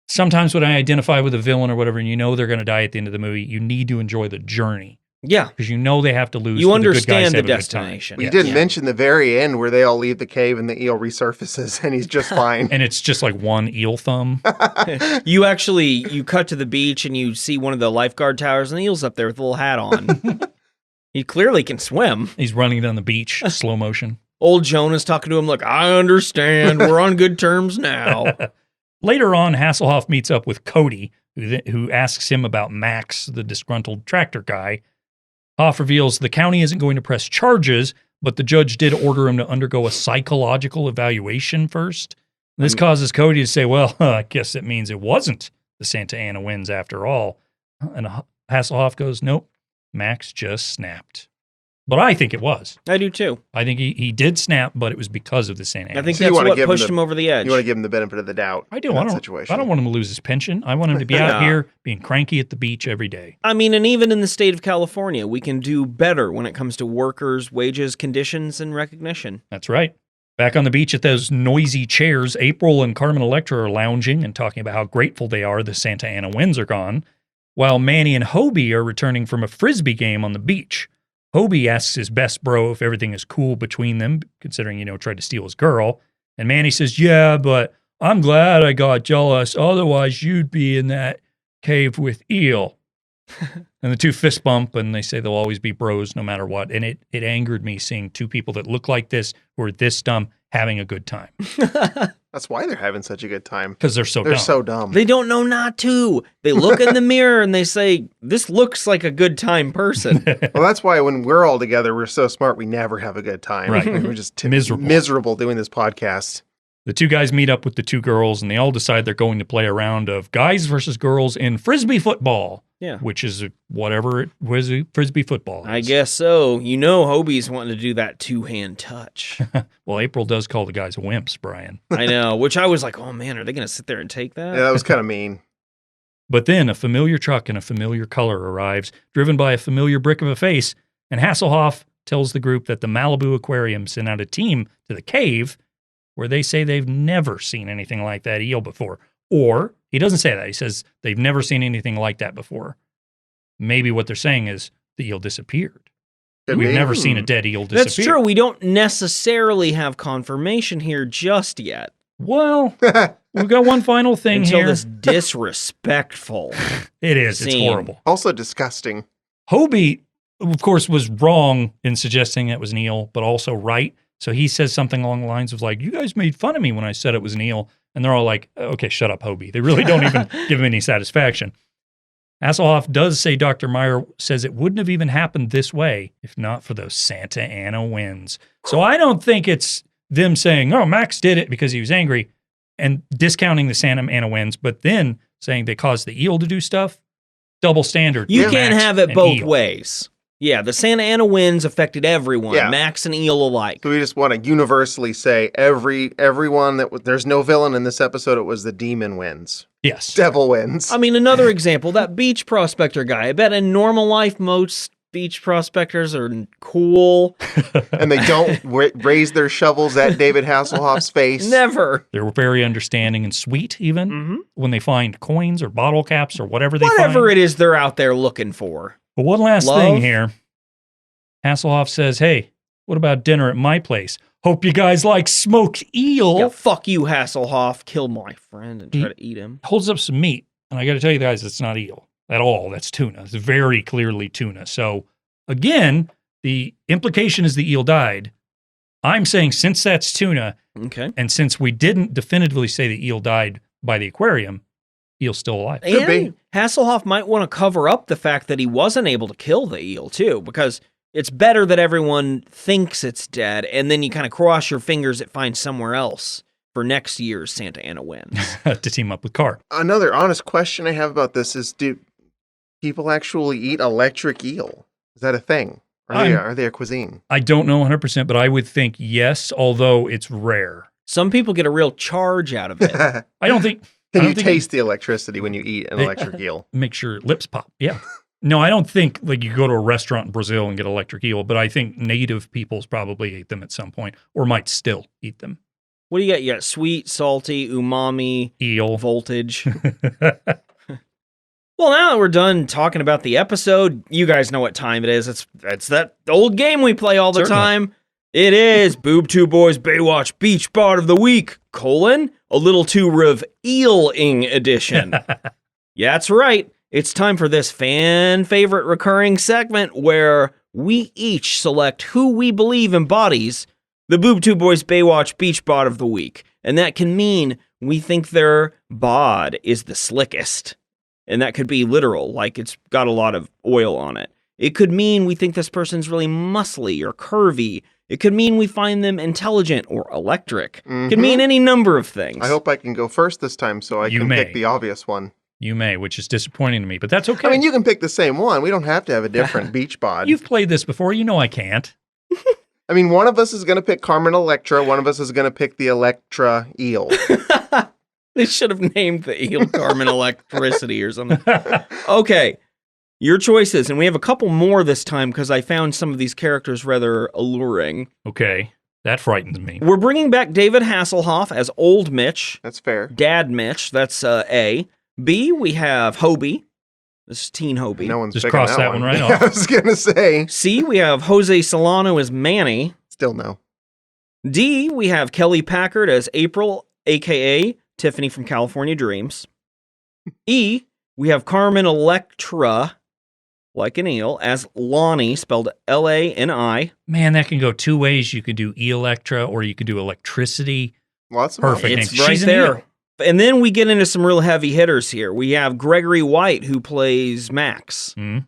A: sometimes when I identify with a villain or whatever, and they're going to die at the end of the movie, you need to enjoy the journey.
C: Yeah.
A: Because they have to lose.
C: You
A: for the good guys
C: understand
A: to
C: the
A: have a good
C: destination.
A: time.
B: We didn't mention the very end where they all leave the cave and the eel resurfaces and he's just fine.
A: And it's just like one eel thumb.
C: You cut to the beach and you see one of the lifeguard towers and the eel's up there with a little hat on. He clearly can swim.
A: He's running down the beach, slow motion.
C: Old Jonah's talking to him like, I understand. We're on good terms now.
A: Later on, Hasselhoff meets up with Cody, who asks him about Max, the disgruntled tractor guy. Hoff reveals the county isn't going to press charges, but the judge did order him to undergo a psychological evaluation first. This causes Cody to say, well, I guess it means it wasn't the Santa Ana winds after all. And Hasselhoff goes, nope, Max just snapped. But I think it was.
C: I do too.
A: I think he did snap, but it was because of the Santa Ana.
C: I think that's what pushed him over the edge.
B: You want to give him the benefit of the doubt.
A: I do. I don't want him to lose his pension. I want him to be out here being cranky at the beach every day.
C: I mean, and even in the state of California, we can do better when it comes to workers' wages, conditions, and recognition.
A: That's right. Back on the beach at those noisy chairs, April and Carmen Electra are lounging and talking about how grateful they are the Santa Ana winds are gone, while Manny and Hobie are returning from a Frisbee game on the beach. Hobie asks his best bro if everything is cool between them, considering, tried to steal his girl. And Manny says, yeah, but I'm glad I got jealous. Otherwise, you'd be in that cave with Eel. And the two fist bump, and they say they'll always be bros no matter what. And it angered me seeing two people that look like this, who are this dumb, having a good time.
B: That's why they're having such a good time.
A: Because they're so dumb.
C: They don't know not to. They look in the mirror and they say, this looks like a good time person.
B: Well, that's why when we're all together, we're so smart, we never have a good time.
A: Right.
B: We're just
A: miserable
B: doing this podcast.
A: The two guys meet up with the two girls, and they all decide they're going to play a round of guys versus girls in Frisbee football.
C: Yeah.
A: Which is whatever Frisbee football is.
C: I guess so. Hobie's wanting to do that two-hand touch.
A: Well, April does call the guys wimps, Brian.
C: I know, which I was like, oh man, are they going to sit there and take that?
B: Yeah, that was kind of mean.
A: But then a familiar truck in a familiar color arrives, driven by a familiar brick of a face, and Hasselhoff tells the group that the Malibu Aquarium sent out a team to the cave where they say they've never seen anything like that eel before. Or, he doesn't say that. He says they've never seen anything like that before. Maybe what they're saying is the eel disappeared. We've never seen a dead eel disappear.
C: That's true. We don't necessarily have confirmation here just yet.
A: Well, we've got one final thing
C: Until
A: here.
C: this disrespectful
A: It is.
C: scene.
A: It's horrible.
B: Also disgusting.
A: Hobie, of course, was wrong in suggesting it was an eel, but also right. So he says something along the lines of like, you guys made fun of me when I said it was an eel. And they're all like, okay, shut up, Hobie. They really don't even give him any satisfaction. Hasselhoff does say Dr. Meyer says it wouldn't have even happened this way if not for those Santa Ana winds. So I don't think it's them saying, oh, Max did it because he was angry and discounting the Santa Ana winds, but then saying they caused the eel to do stuff. Double standard.
C: You can't
A: Max
C: have it
A: and
C: both
A: eel.
C: ways. Yeah, the Santa Ana winds affected everyone,
B: Yeah.
C: Max and Eel alike.
B: So we just want to universally say everyone there's no villain in this episode. It was the demon wins.
A: Yes.
B: Devil wins.
C: I mean, another example, that beach prospector guy. I bet in normal life, most beach prospectors are cool.
B: And they don't raise their shovels at David Hasselhoff's face.
C: Never.
A: They're very understanding and sweet even when they find coins or bottle caps or whatever they
C: Whatever
A: find.
C: it is they're out there looking for.
A: But one last
C: Love.
A: thing here. Hasselhoff says, hey, what about dinner at my place? Hope you guys like smoked eel.
C: Yeah, fuck you, Hasselhoff. Kill my friend and try to eat him.
A: Holds up some meat. And I got to tell you guys, it's not eel at all. That's tuna. It's very clearly tuna. So again, The implication is the eel died. I'm saying since that's tuna,
C: Okay.
A: and since we didn't definitively say the eel died by the aquarium, eel's still alive.
C: And Hasselhoff might want to cover up the fact that he wasn't able to kill the eel, too, because it's better that everyone thinks it's dead, and then you kind of cross your fingers it finds somewhere else for next year's Santa Ana wins.
A: To team up with Carr.
B: Another honest question I have about this is, do people actually eat electric eel? Is that a thing? Are they a cuisine?
A: I don't know 100%, but I would think yes, although it's rare.
C: Some people get a real charge out of it.
A: I don't think...
B: Can
A: I
B: you
A: don't think
B: taste the electricity when you eat an electric eel?
A: Makes your lips pop. Yeah. No, I don't think like you go to a restaurant in Brazil and get electric eel, but I think native peoples probably ate them at some point or might still eat them.
C: What do you got? You got sweet, salty, umami,
A: Eel.
C: voltage. Well, now that we're done talking about the episode, you guys know what time it is. It's that old game we play all the time. It is Bootu Boys Baywatch Beach Bod of the Week, a little too revealing edition. Yeah, that's right. It's time for this fan favorite recurring segment where we each select who we believe embodies the Bootu Boys Baywatch Beach Bod of the Week. And that can mean we think their bod is the slickest. And that could be literal, like it's got a lot of oil on it. It could mean we think this person's really muscly or curvy. It could mean we find them intelligent or electric. It could mean any number of things.
B: I hope I can go first this time so I can pick the obvious one.
A: You may, which is disappointing to me, but that's okay.
B: I mean, you can pick the same one. We don't have to have a different beach bod.
A: You've played this before. You know I can't.
B: I mean, one of us is going to pick Carmen Electra. One of us is going to pick the Electra eel.
C: They should have named the eel Carmen Electricity or something. Okay, your choices. And we have a couple more this time because I found some of these characters rather alluring.
A: Okay, that frightens me.
C: We're bringing back David Hasselhoff as Old Mitch.
B: That's fair.
C: Dad Mitch. That's A. B, we have Hobie. This is Teen Hobie.
B: No one's
A: just
B: picking
A: cross that one right off.
B: I was going to say.
C: C, we have Jose Solano as Manny.
B: Still no.
C: D, we have Kelly Packard as April, a.k.a. Tiffany from California Dreams. E, we have Carmen Electra, like an eel, as Lonnie, spelled L-A-N-I.
A: Man, that can go two ways. You could do Electra or you could do electricity.
B: Lots of
A: perfect.
C: It's right there. And then we get into some real heavy hitters here. We have Gregory White, who plays Max, who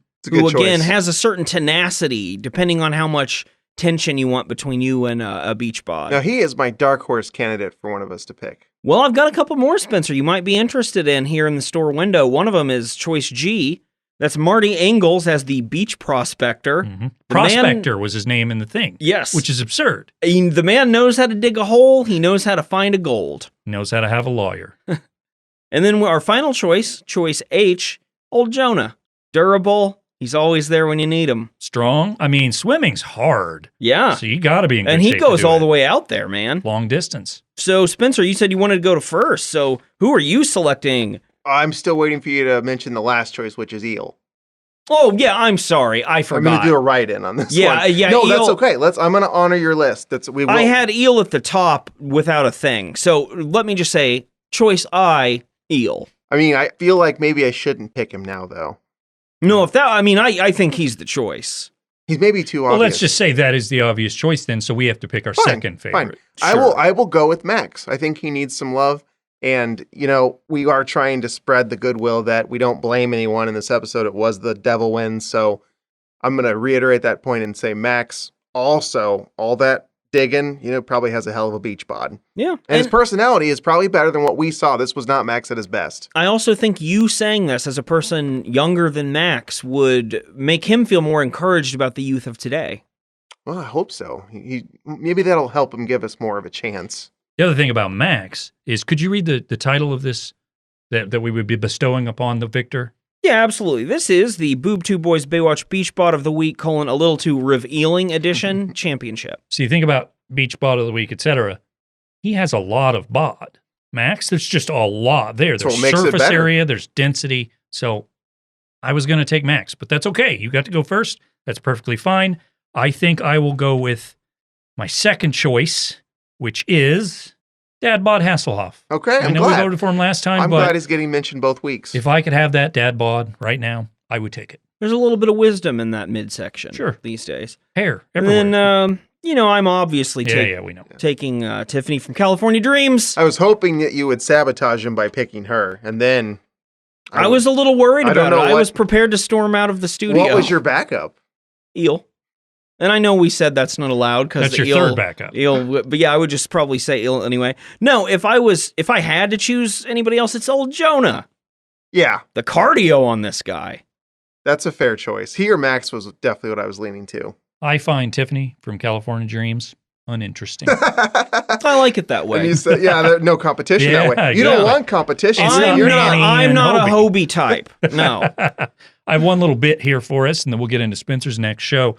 C: again has a certain tenacity, depending on how much tension you want between you and a beach bod.
B: Now, he is my dark horse candidate for one of us to pick.
C: Well, I've got a couple more, Spencer, you might be interested in here in the store window. One of them is choice G. That's Marty Engels as the beach prospector.
A: Mm-hmm. Prospector was his name in the thing.
C: Yes.
A: Which is absurd.
C: The man knows how to dig a hole. He knows how to find a gold.
A: Knows how to have a lawyer.
C: And then our final choice H, Old Jonah. Durable. He's always there when you need him.
A: Strong. I mean, swimming's hard.
C: Yeah.
A: So you got to be in good
C: shape. And he goes all the way out there, man.
A: Long distance.
C: So, Spencer, you said you wanted to go to first. So, who are you selecting?
B: I'm still waiting for you to mention the last choice, which is eel.
C: Oh, yeah, I'm sorry. I forgot.
B: I'm going to do a write-in on this one.
C: Yeah,
B: no,
C: eel,
B: that's okay. I'm going to honor your list.
C: I had eel at the top without a thing. So, let me just say, choice I, eel.
B: I mean, I feel like maybe I shouldn't pick him now, though.
C: No, I think he's the choice.
B: He's maybe too obvious.
A: Well, let's just say that is the obvious choice then, so we have to pick our second favorite.
B: Fine. Sure. I will go with Max. I think he needs some love. And, we are trying to spread the goodwill that we don't blame anyone in this episode. It was the devil wins. So I'm going to reiterate that point and say Max also, all that digging, probably has a hell of a beach bod.
C: Yeah.
B: And his personality is probably better than what we saw. This was not Max at his best.
C: I also think you saying this as a person younger than Max would make him feel more encouraged about the youth of today.
B: Well, I hope so. Maybe that'll help him give us more of a chance.
A: The other thing about Max is, could you read the title of this that we would be bestowing upon the victor?
C: Yeah, absolutely. This is the Bootu Boys Baywatch Beach Bod of the Week, a little too revealing edition championship.
A: So you think about Beach Bod of the Week, etc. He has a lot of bod. Max, there's just a lot there. There's surface area, there's density. So I was going to take Max, but that's okay. You got to go first. That's perfectly fine. I think I will go with my second choice, which is Dad Bod Hasselhoff.
B: Okay,
A: I know we voted for him last time,
B: I'm
A: but
B: glad he's getting mentioned both weeks.
A: If I could have that Dad Bod right now, I would take it.
C: There's a little bit of wisdom in that midsection
A: Sure.
C: these days.
A: Hair
C: And
A: everywhere.
C: then, I'm obviously
A: we know.
C: taking Tiffany from California Dreams.
B: I was hoping that you would sabotage him by picking her, and then
C: I was a little worried
B: I don't
C: about it.
B: know
C: I
B: what-
C: was prepared to storm out of the studio.
B: What was your backup?
C: Eel? And I know we said that's not allowed because
A: That's your third backup.
C: Eel, but yeah, I would just probably say Eel anyway. No, if I had to choose anybody else, it's old Jonah.
B: Yeah,
C: The cardio on this guy.
B: that's a fair choice. He or Max was definitely what I was leaning to.
A: I find Tiffany from California Dreams uninteresting.
C: I like it that way.
B: And you said, no competition that way. You
A: Yeah,
B: don't want competition.
A: It's
B: so
A: not
B: you're
A: Nanny
C: I'm
A: and
C: not a
A: Hobie.
C: Hobie type. No.
A: I have one little bit here for us, and then we'll get into Spencer's next show.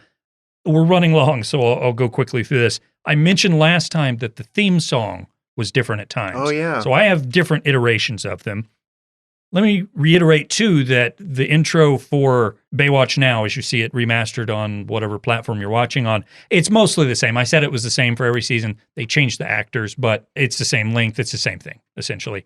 A: We're running long, so I'll go quickly through this. I mentioned last time that the theme song was different at times.
B: Oh, yeah.
A: So I have different iterations of them. Let me reiterate, too, that the intro for Baywatch Now, as you see it remastered on whatever platform you're watching on, it's mostly the same. I said it was the same for every season. They changed the actors, but it's the same length. It's the same thing, essentially.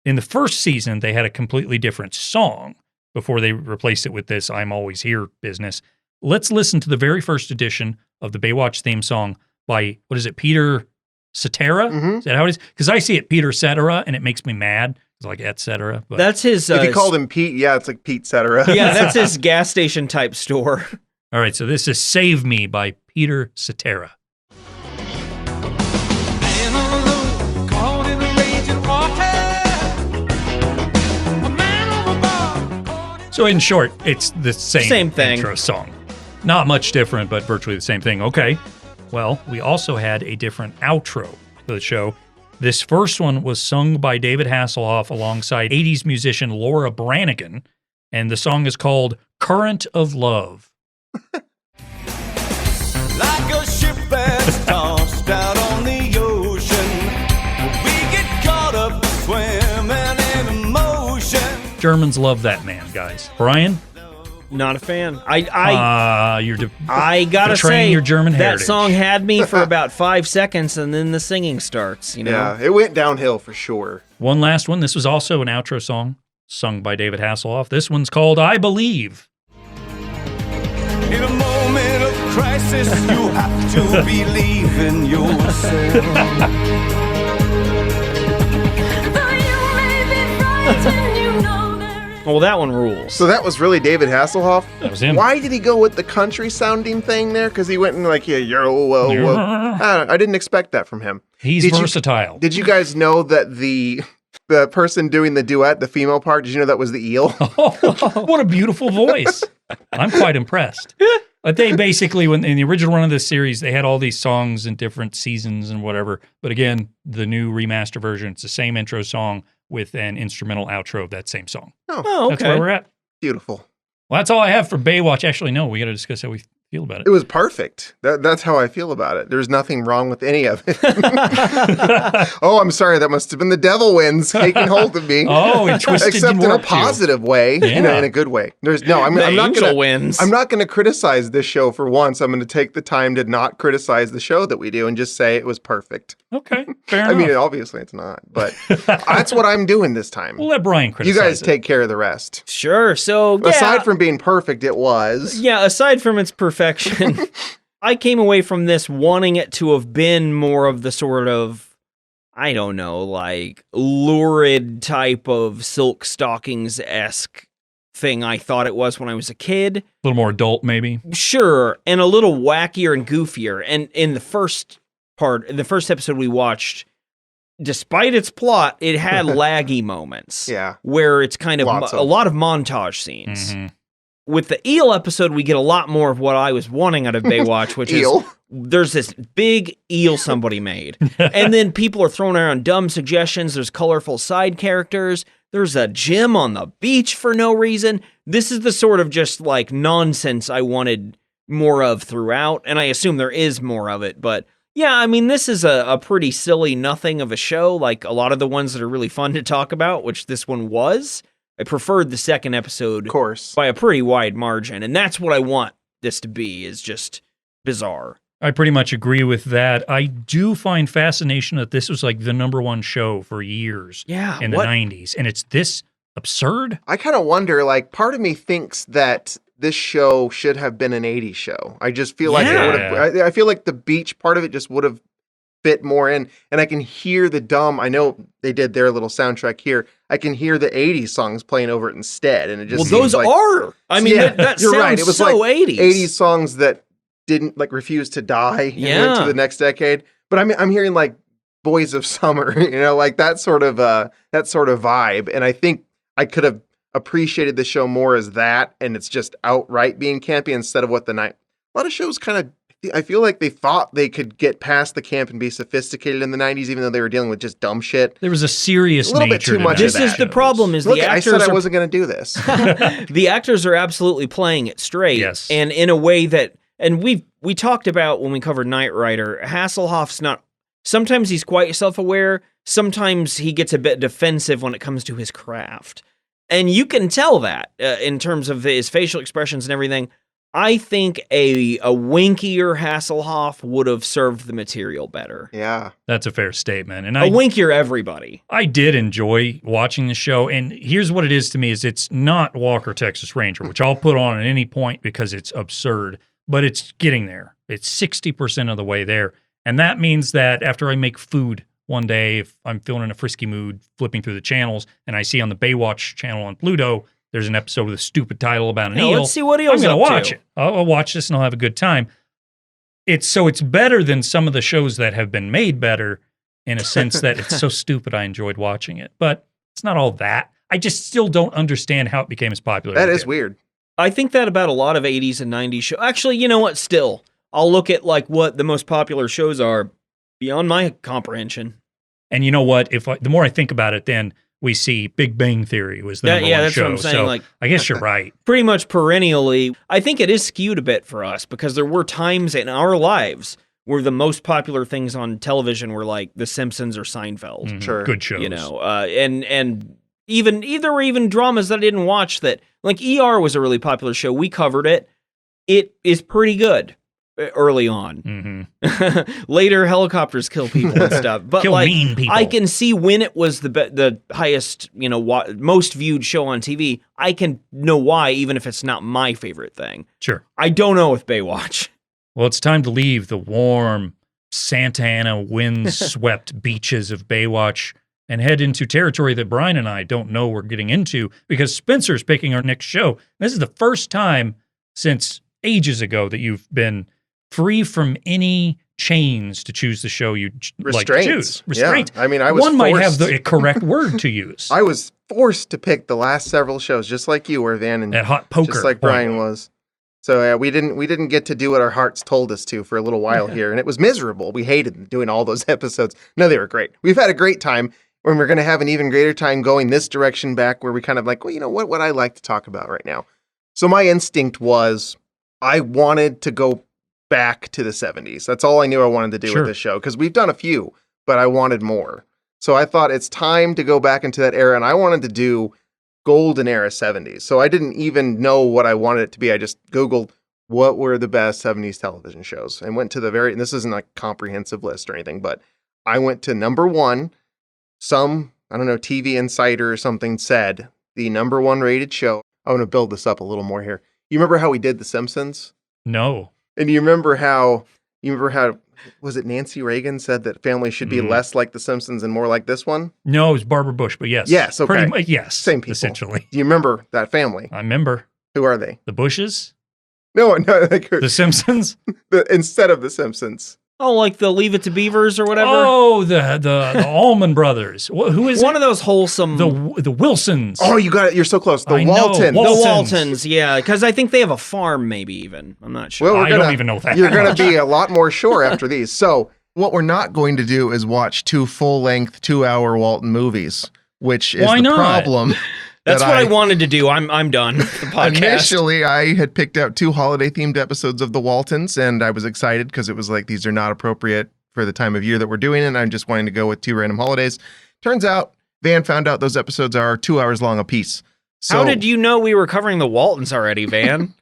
A: In the first season, they had a completely different song before they replaced it with this I'm Always Here business. Let's listen to the very first edition of the Baywatch theme song by, Peter Cetera?
B: Mhm.
A: Is that how it is? Because I see it Peter Cetera, and it makes me mad. It's like et cetera. But
C: That's his.
B: If you called him Pete, yeah, it's like Pete Cetera.
C: Yeah, that's his gas station type store.
A: all right, so this is Save Me by Peter Cetera. So in short, it's the same
C: thing.
A: intro song. Not much different, but virtually the same thing. Okay. Well, we also had a different outro to the show. This first one was sung by David Hasselhoff alongside 80s musician Laura Branigan, and the song is called Current of Love.
I: Like a ship that's tossed out on the ocean, we get caught up swimming in emotion.
A: Germans love that man, guys. Brian?
C: Not a fan.
A: You're
C: I gotta
A: betraying
C: say,
A: your German
C: that
A: heritage.
C: song had me for about 5 seconds, and then the singing starts. You know,
B: Yeah, it went downhill for sure.
A: One last one. This was also an outro song sung by David Hasselhoff. This one's called I Believe.
I: In a moment of crisis, you have to believe in yourself.
C: well, that one rules.
B: So that was really David Hasselhoff?
A: That was him.
B: Why did he go with the country sounding thing there? Because he went in like, I didn't expect that from him.
A: He's versatile.
B: Did you guys know that the person doing the duet, the female part, did you know that was the eel?
A: What a beautiful voice. I'm quite impressed. But they basically, when in the original run of this series, they had all these songs in different seasons and whatever. But again, the new remaster version, it's the same intro song with an instrumental outro of that same song.
C: Oh, okay.
A: That's where we're at.
B: Beautiful.
A: Well, that's all I have for Baywatch. Actually, no, we got to discuss how we feel about it.
B: It was perfect. That's how I feel about it. There's nothing wrong with any of it. Oh, I'm sorry. That must have been the devil winds taking hold of me.
A: Oh, it twisted
B: Except
A: and
B: in a
A: warped you.
B: positive way, in
A: Yeah.
B: a good way. I'm not
C: angel
B: gonna
C: wins.
B: I'm not going to criticize this show for once. I'm going to take the time to not criticize the show that we do and just say it was perfect.
A: Okay, fair
B: I
A: enough.
B: mean, obviously it's not, but that's what I'm doing this time.
A: We'll let Brian
B: You
A: criticize
B: guys
A: it.
B: take care of the rest.
C: Sure. So, yeah.
B: Aside from being perfect, it was.
C: Yeah, aside from its perfection, I came away from this wanting it to have been more of the sort of, I don't know, like lurid type of Silk Stockings-esque thing I thought it was when I was a kid.
A: A little more adult, maybe.
C: Sure, and a little wackier and goofier. And in the first episode we watched, despite its plot, it had laggy moments.
B: Yeah.
C: Where it's kind of
B: Lots of.
C: a lot of montage scenes.
A: Mhm.
C: With the eel episode, we get a lot more of what I was wanting out of Baywatch, which
B: Eel.
C: is there's this big eel somebody made. And then people are throwing around dumb suggestions. There's colorful side characters. There's a gym on the beach for no reason. This is the sort of just like nonsense I wanted more of throughout. And I assume there is more of it. But yeah, I mean, this is a pretty silly nothing of a show, like a lot of the ones that are really fun to talk about, which this one was. I preferred the second episode
B: Of course.
C: by a pretty wide margin, and that's what I want this to be, is just bizarre.
A: I pretty much agree with that. I do find fascination that this was like the number one show for years
C: Yeah,
A: in the 90s, and it's this absurd.
B: I kind of wonder, like, part of me thinks that this show should have been an 80s show. I just feel like it
A: Yeah.
B: would have, I feel like the beach part of it just would have fit more in. And I can hear the dumb, I know they did their little soundtrack here. I can hear the 80s songs playing over it instead. And it just
C: those
B: seems like,
C: are. I mean,
B: Yeah,
C: that
B: you're
C: sounds
B: right. It was
C: so
B: like
C: 80s.
B: 80s songs that didn't like refuse to die and went
C: Yeah.
B: to the next decade. But I'm hearing like Boys of Summer, like that sort of vibe. And I think I could have appreciated the show more as that, and it's just outright being campy instead of what a lot of shows kind of, I feel like they thought they could get past the camp and be sophisticated in the 90s, even though they were dealing with just dumb shit.
A: There was a serious
B: A little bit
A: nature
B: too
A: to
B: much
A: that
B: of
C: This is the
A: shows.
C: problem is
B: Look,
C: the
B: I
C: actors
B: said I
C: are
B: wasn't going to do this.
C: the actors are absolutely playing it straight.
A: Yes.
C: And in a way that, and we talked about when we covered Knight Rider, Hasselhoff's not, sometimes he's quite self-aware, sometimes he gets a bit defensive when it comes to his craft. And you can tell that in terms of his facial expressions and everything. I think a winkier Hasselhoff would have served the material better.
B: Yeah.
A: That's a fair statement. And
C: A winkier everybody.
A: I did enjoy watching the show, and here's what it is to me: is it's not Walker Texas Ranger, which I'll put on at any point because it's absurd, but it's getting there. It's 60% of the way there, and that means that after I make food one day, if I'm feeling in a frisky mood, flipping through the channels, and I see on the Baywatch channel on Pluto, there's an episode with a stupid title about an eel.
C: Let's see what
A: I'm
C: Eel's
A: going to
C: up
A: watch
C: to.
A: it. I'll watch this and I'll have a good time. It's better than some of the shows that have been made better in a sense that it's so stupid I enjoyed watching it. But it's not all that. I just still don't understand how it became as popular as
B: That
A: it
B: is
A: did.
B: weird.
C: I think that about a lot of 80s and 90s shows. Actually, you know what? Still, I'll look at like what the most popular shows are beyond my comprehension.
A: And you know what? The more I think about it, then we see Big Bang Theory was the number one
C: that's
A: show.
C: what I'm saying.
A: So
C: Like,
A: I guess you're right.
C: pretty much perennially, I think it is skewed a bit for us because there were times in our lives where the most popular things on television were like The Simpsons or Seinfeld.
A: Mhm.
B: Sure.
A: Good shows.
C: You know, and even there were even dramas that I didn't watch that, like ER was a really popular show. We covered it. It is pretty good early on.
A: Mhm.
C: Later, helicopters kill people and stuff. But
A: Kill
C: like,
A: mean people.
C: I can see when it was the highest, most viewed show on TV. I can know why, even if it's not my favorite thing.
A: Sure.
C: I don't know with Baywatch.
A: Well, it's time to leave the warm Santa Ana wind-swept beaches of Baywatch and head into territory that Brian and I don't know we're getting into because Spencer's picking our next show. This is the first time since ages ago that you've been free from any chains to choose the show you like to choose. Restraints.
B: Yeah. I mean, I was
A: One might have
B: forced.
A: the correct word to use.
B: I was forced to pick the last several shows, just like you were, Van, and
A: That hot poker.
B: just like Brian was. So we didn't get to do what our hearts told us to for a little while here, and it was miserable. We hated doing all those episodes. No, they were great. We've had a great time, and we're going to have an even greater time going this direction back, where we kind of like, well, you know what would I like to talk about right now? So my instinct was I wanted to go back to the 70s. That's all I knew I wanted to do
A: Sure.
B: with this show, because we've done a few, but I wanted more. So I thought it's time to go back into that era, and I wanted to do golden era 70s. So I didn't even know what I wanted it to be. I just Googled what were the best 70s television shows and went to and this isn't a comprehensive list or anything, but I went to number one. Some, I don't know, TV Insider or something said the number one rated show. I want to build this up a little more here. You remember how we did The Simpsons?
A: No.
B: And you remember how was it Nancy Reagan said that family should be less like The Simpsons and more like this one?
A: No, it was Barbara Bush, but yes.
B: Yes, okay.
A: Pretty much, yes.
B: Same people.
A: Essentially.
B: Do you remember that family?
A: I remember.
B: Who are they?
A: The Bushes?
B: No, like
A: The Simpsons?
B: instead of The Simpsons.
C: Oh, like the Leave It to Beavers or whatever?
A: Oh, the Allman Brothers. Who is
C: One
A: it?
C: of those wholesome...
A: The Wilsons.
B: Oh, you got it. You're so close. The
A: I know.
B: Waltons.
C: The
A: Waltons.
C: Waltons, yeah, because I think they have a farm, maybe even. I'm not sure.
B: Well,
A: I don't even know that.
B: You're going to be a lot more sure after these. So, what we're not going to do is watch 2 full-length, 2-hour Walton movies, which is
A: Why
B: the
A: not?
B: problem.
C: That's
B: that
C: what I wanted to do. I'm done with the podcast.
B: Initially, I had picked out 2 holiday-themed episodes of The Waltons, and I was excited because it was like, these are not appropriate for the time of year that we're doing it, and I'm just wanting to go with 2 random holidays. Turns out, Van found out those episodes are 2 hours long apiece. So,
C: How did you know we were covering the Waltons already, Van?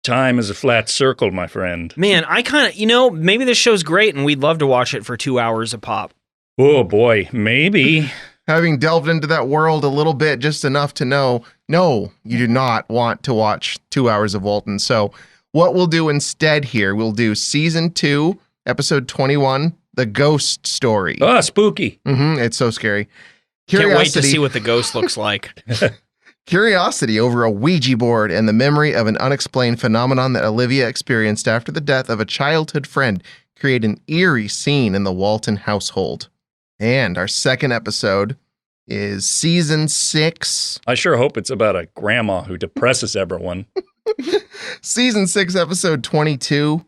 A: Time is a flat circle, my friend.
C: Man, I kind of, maybe this show's great and we'd love to watch it for 2 hours a pop.
A: Oh, boy. Maybe.
B: having delved into that world a little bit, just enough to know No, you do not want to watch 2 hours of Walton. So what we'll do instead here, we'll do season 2, episode 21, The Ghost Story.
A: Oh, spooky.
B: It's so scary.
C: Can't wait to see what the ghost looks like.
B: Curiosity over a Ouija board and the memory of an unexplained phenomenon that Olivia experienced after the death of a childhood friend create an eerie scene in the Walton household. And our second episode is season 6.
A: I sure hope it's about a grandma who depresses everyone.
B: Season 6, episode 22.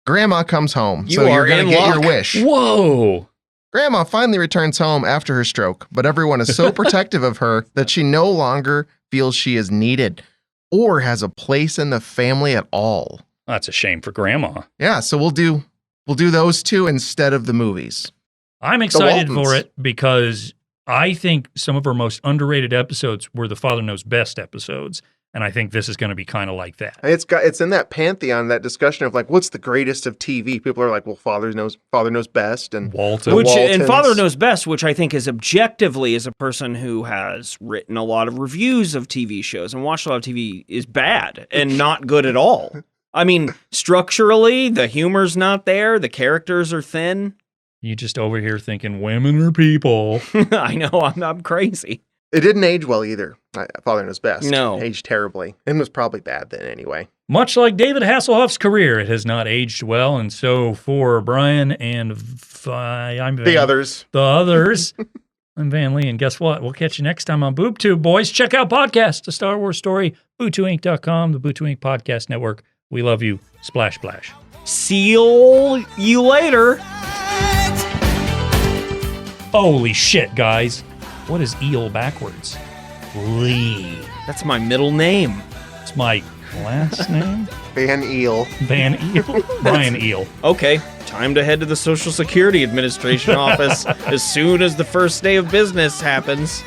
B: Grandma comes home.
C: You are
B: gonna
C: in
B: get
C: luck.
B: your wish.
A: Whoa.
B: Grandma finally returns home after her stroke, but everyone is so protective of her that she no longer feels she is needed or has a place in the family at all.
A: That's a shame for grandma.
B: Yeah, so we'll do those two instead of the movies.
A: I'm excited
B: Waltons.
A: for it because I think some of our most underrated episodes were the Father Knows Best episodes. And I think this is going to be kind of like that.
B: It's in that pantheon, that discussion of like, what's the greatest of TV? People are like, well, Father knows best, and
A: Walton.
C: And Father Knows Best, which I think is objectively, as a person who has written a lot of reviews of TV shows and watched a lot of TV, is bad and not good at all. I mean, structurally, the humor's not there. The characters are thin.
A: You just over here thinking women are people.
C: I know, I'm crazy.
B: It didn't age well either. Father Knows Best.
C: No.
B: It aged terribly. And was probably bad then anyway.
A: Much like David Hasselhoff's career, it has not aged well. And so for Brian and I'm Van,
B: The others.
A: I'm Van Lee. And guess what? We'll catch you next time on Bootu, boys. Check out podcast, A Star Wars Story, BootuInc.com, the Bootu Inc. Podcast Network. We love you. Splash, splash.
C: See you later.
A: Holy shit, guys. What is eel backwards? Lee.
C: That's my middle name.
A: It's my last name?
B: Van Eel.
A: Van Eel. Brian Eel.
C: Okay, time to head to the Social Security Administration office as soon as the first day of business happens.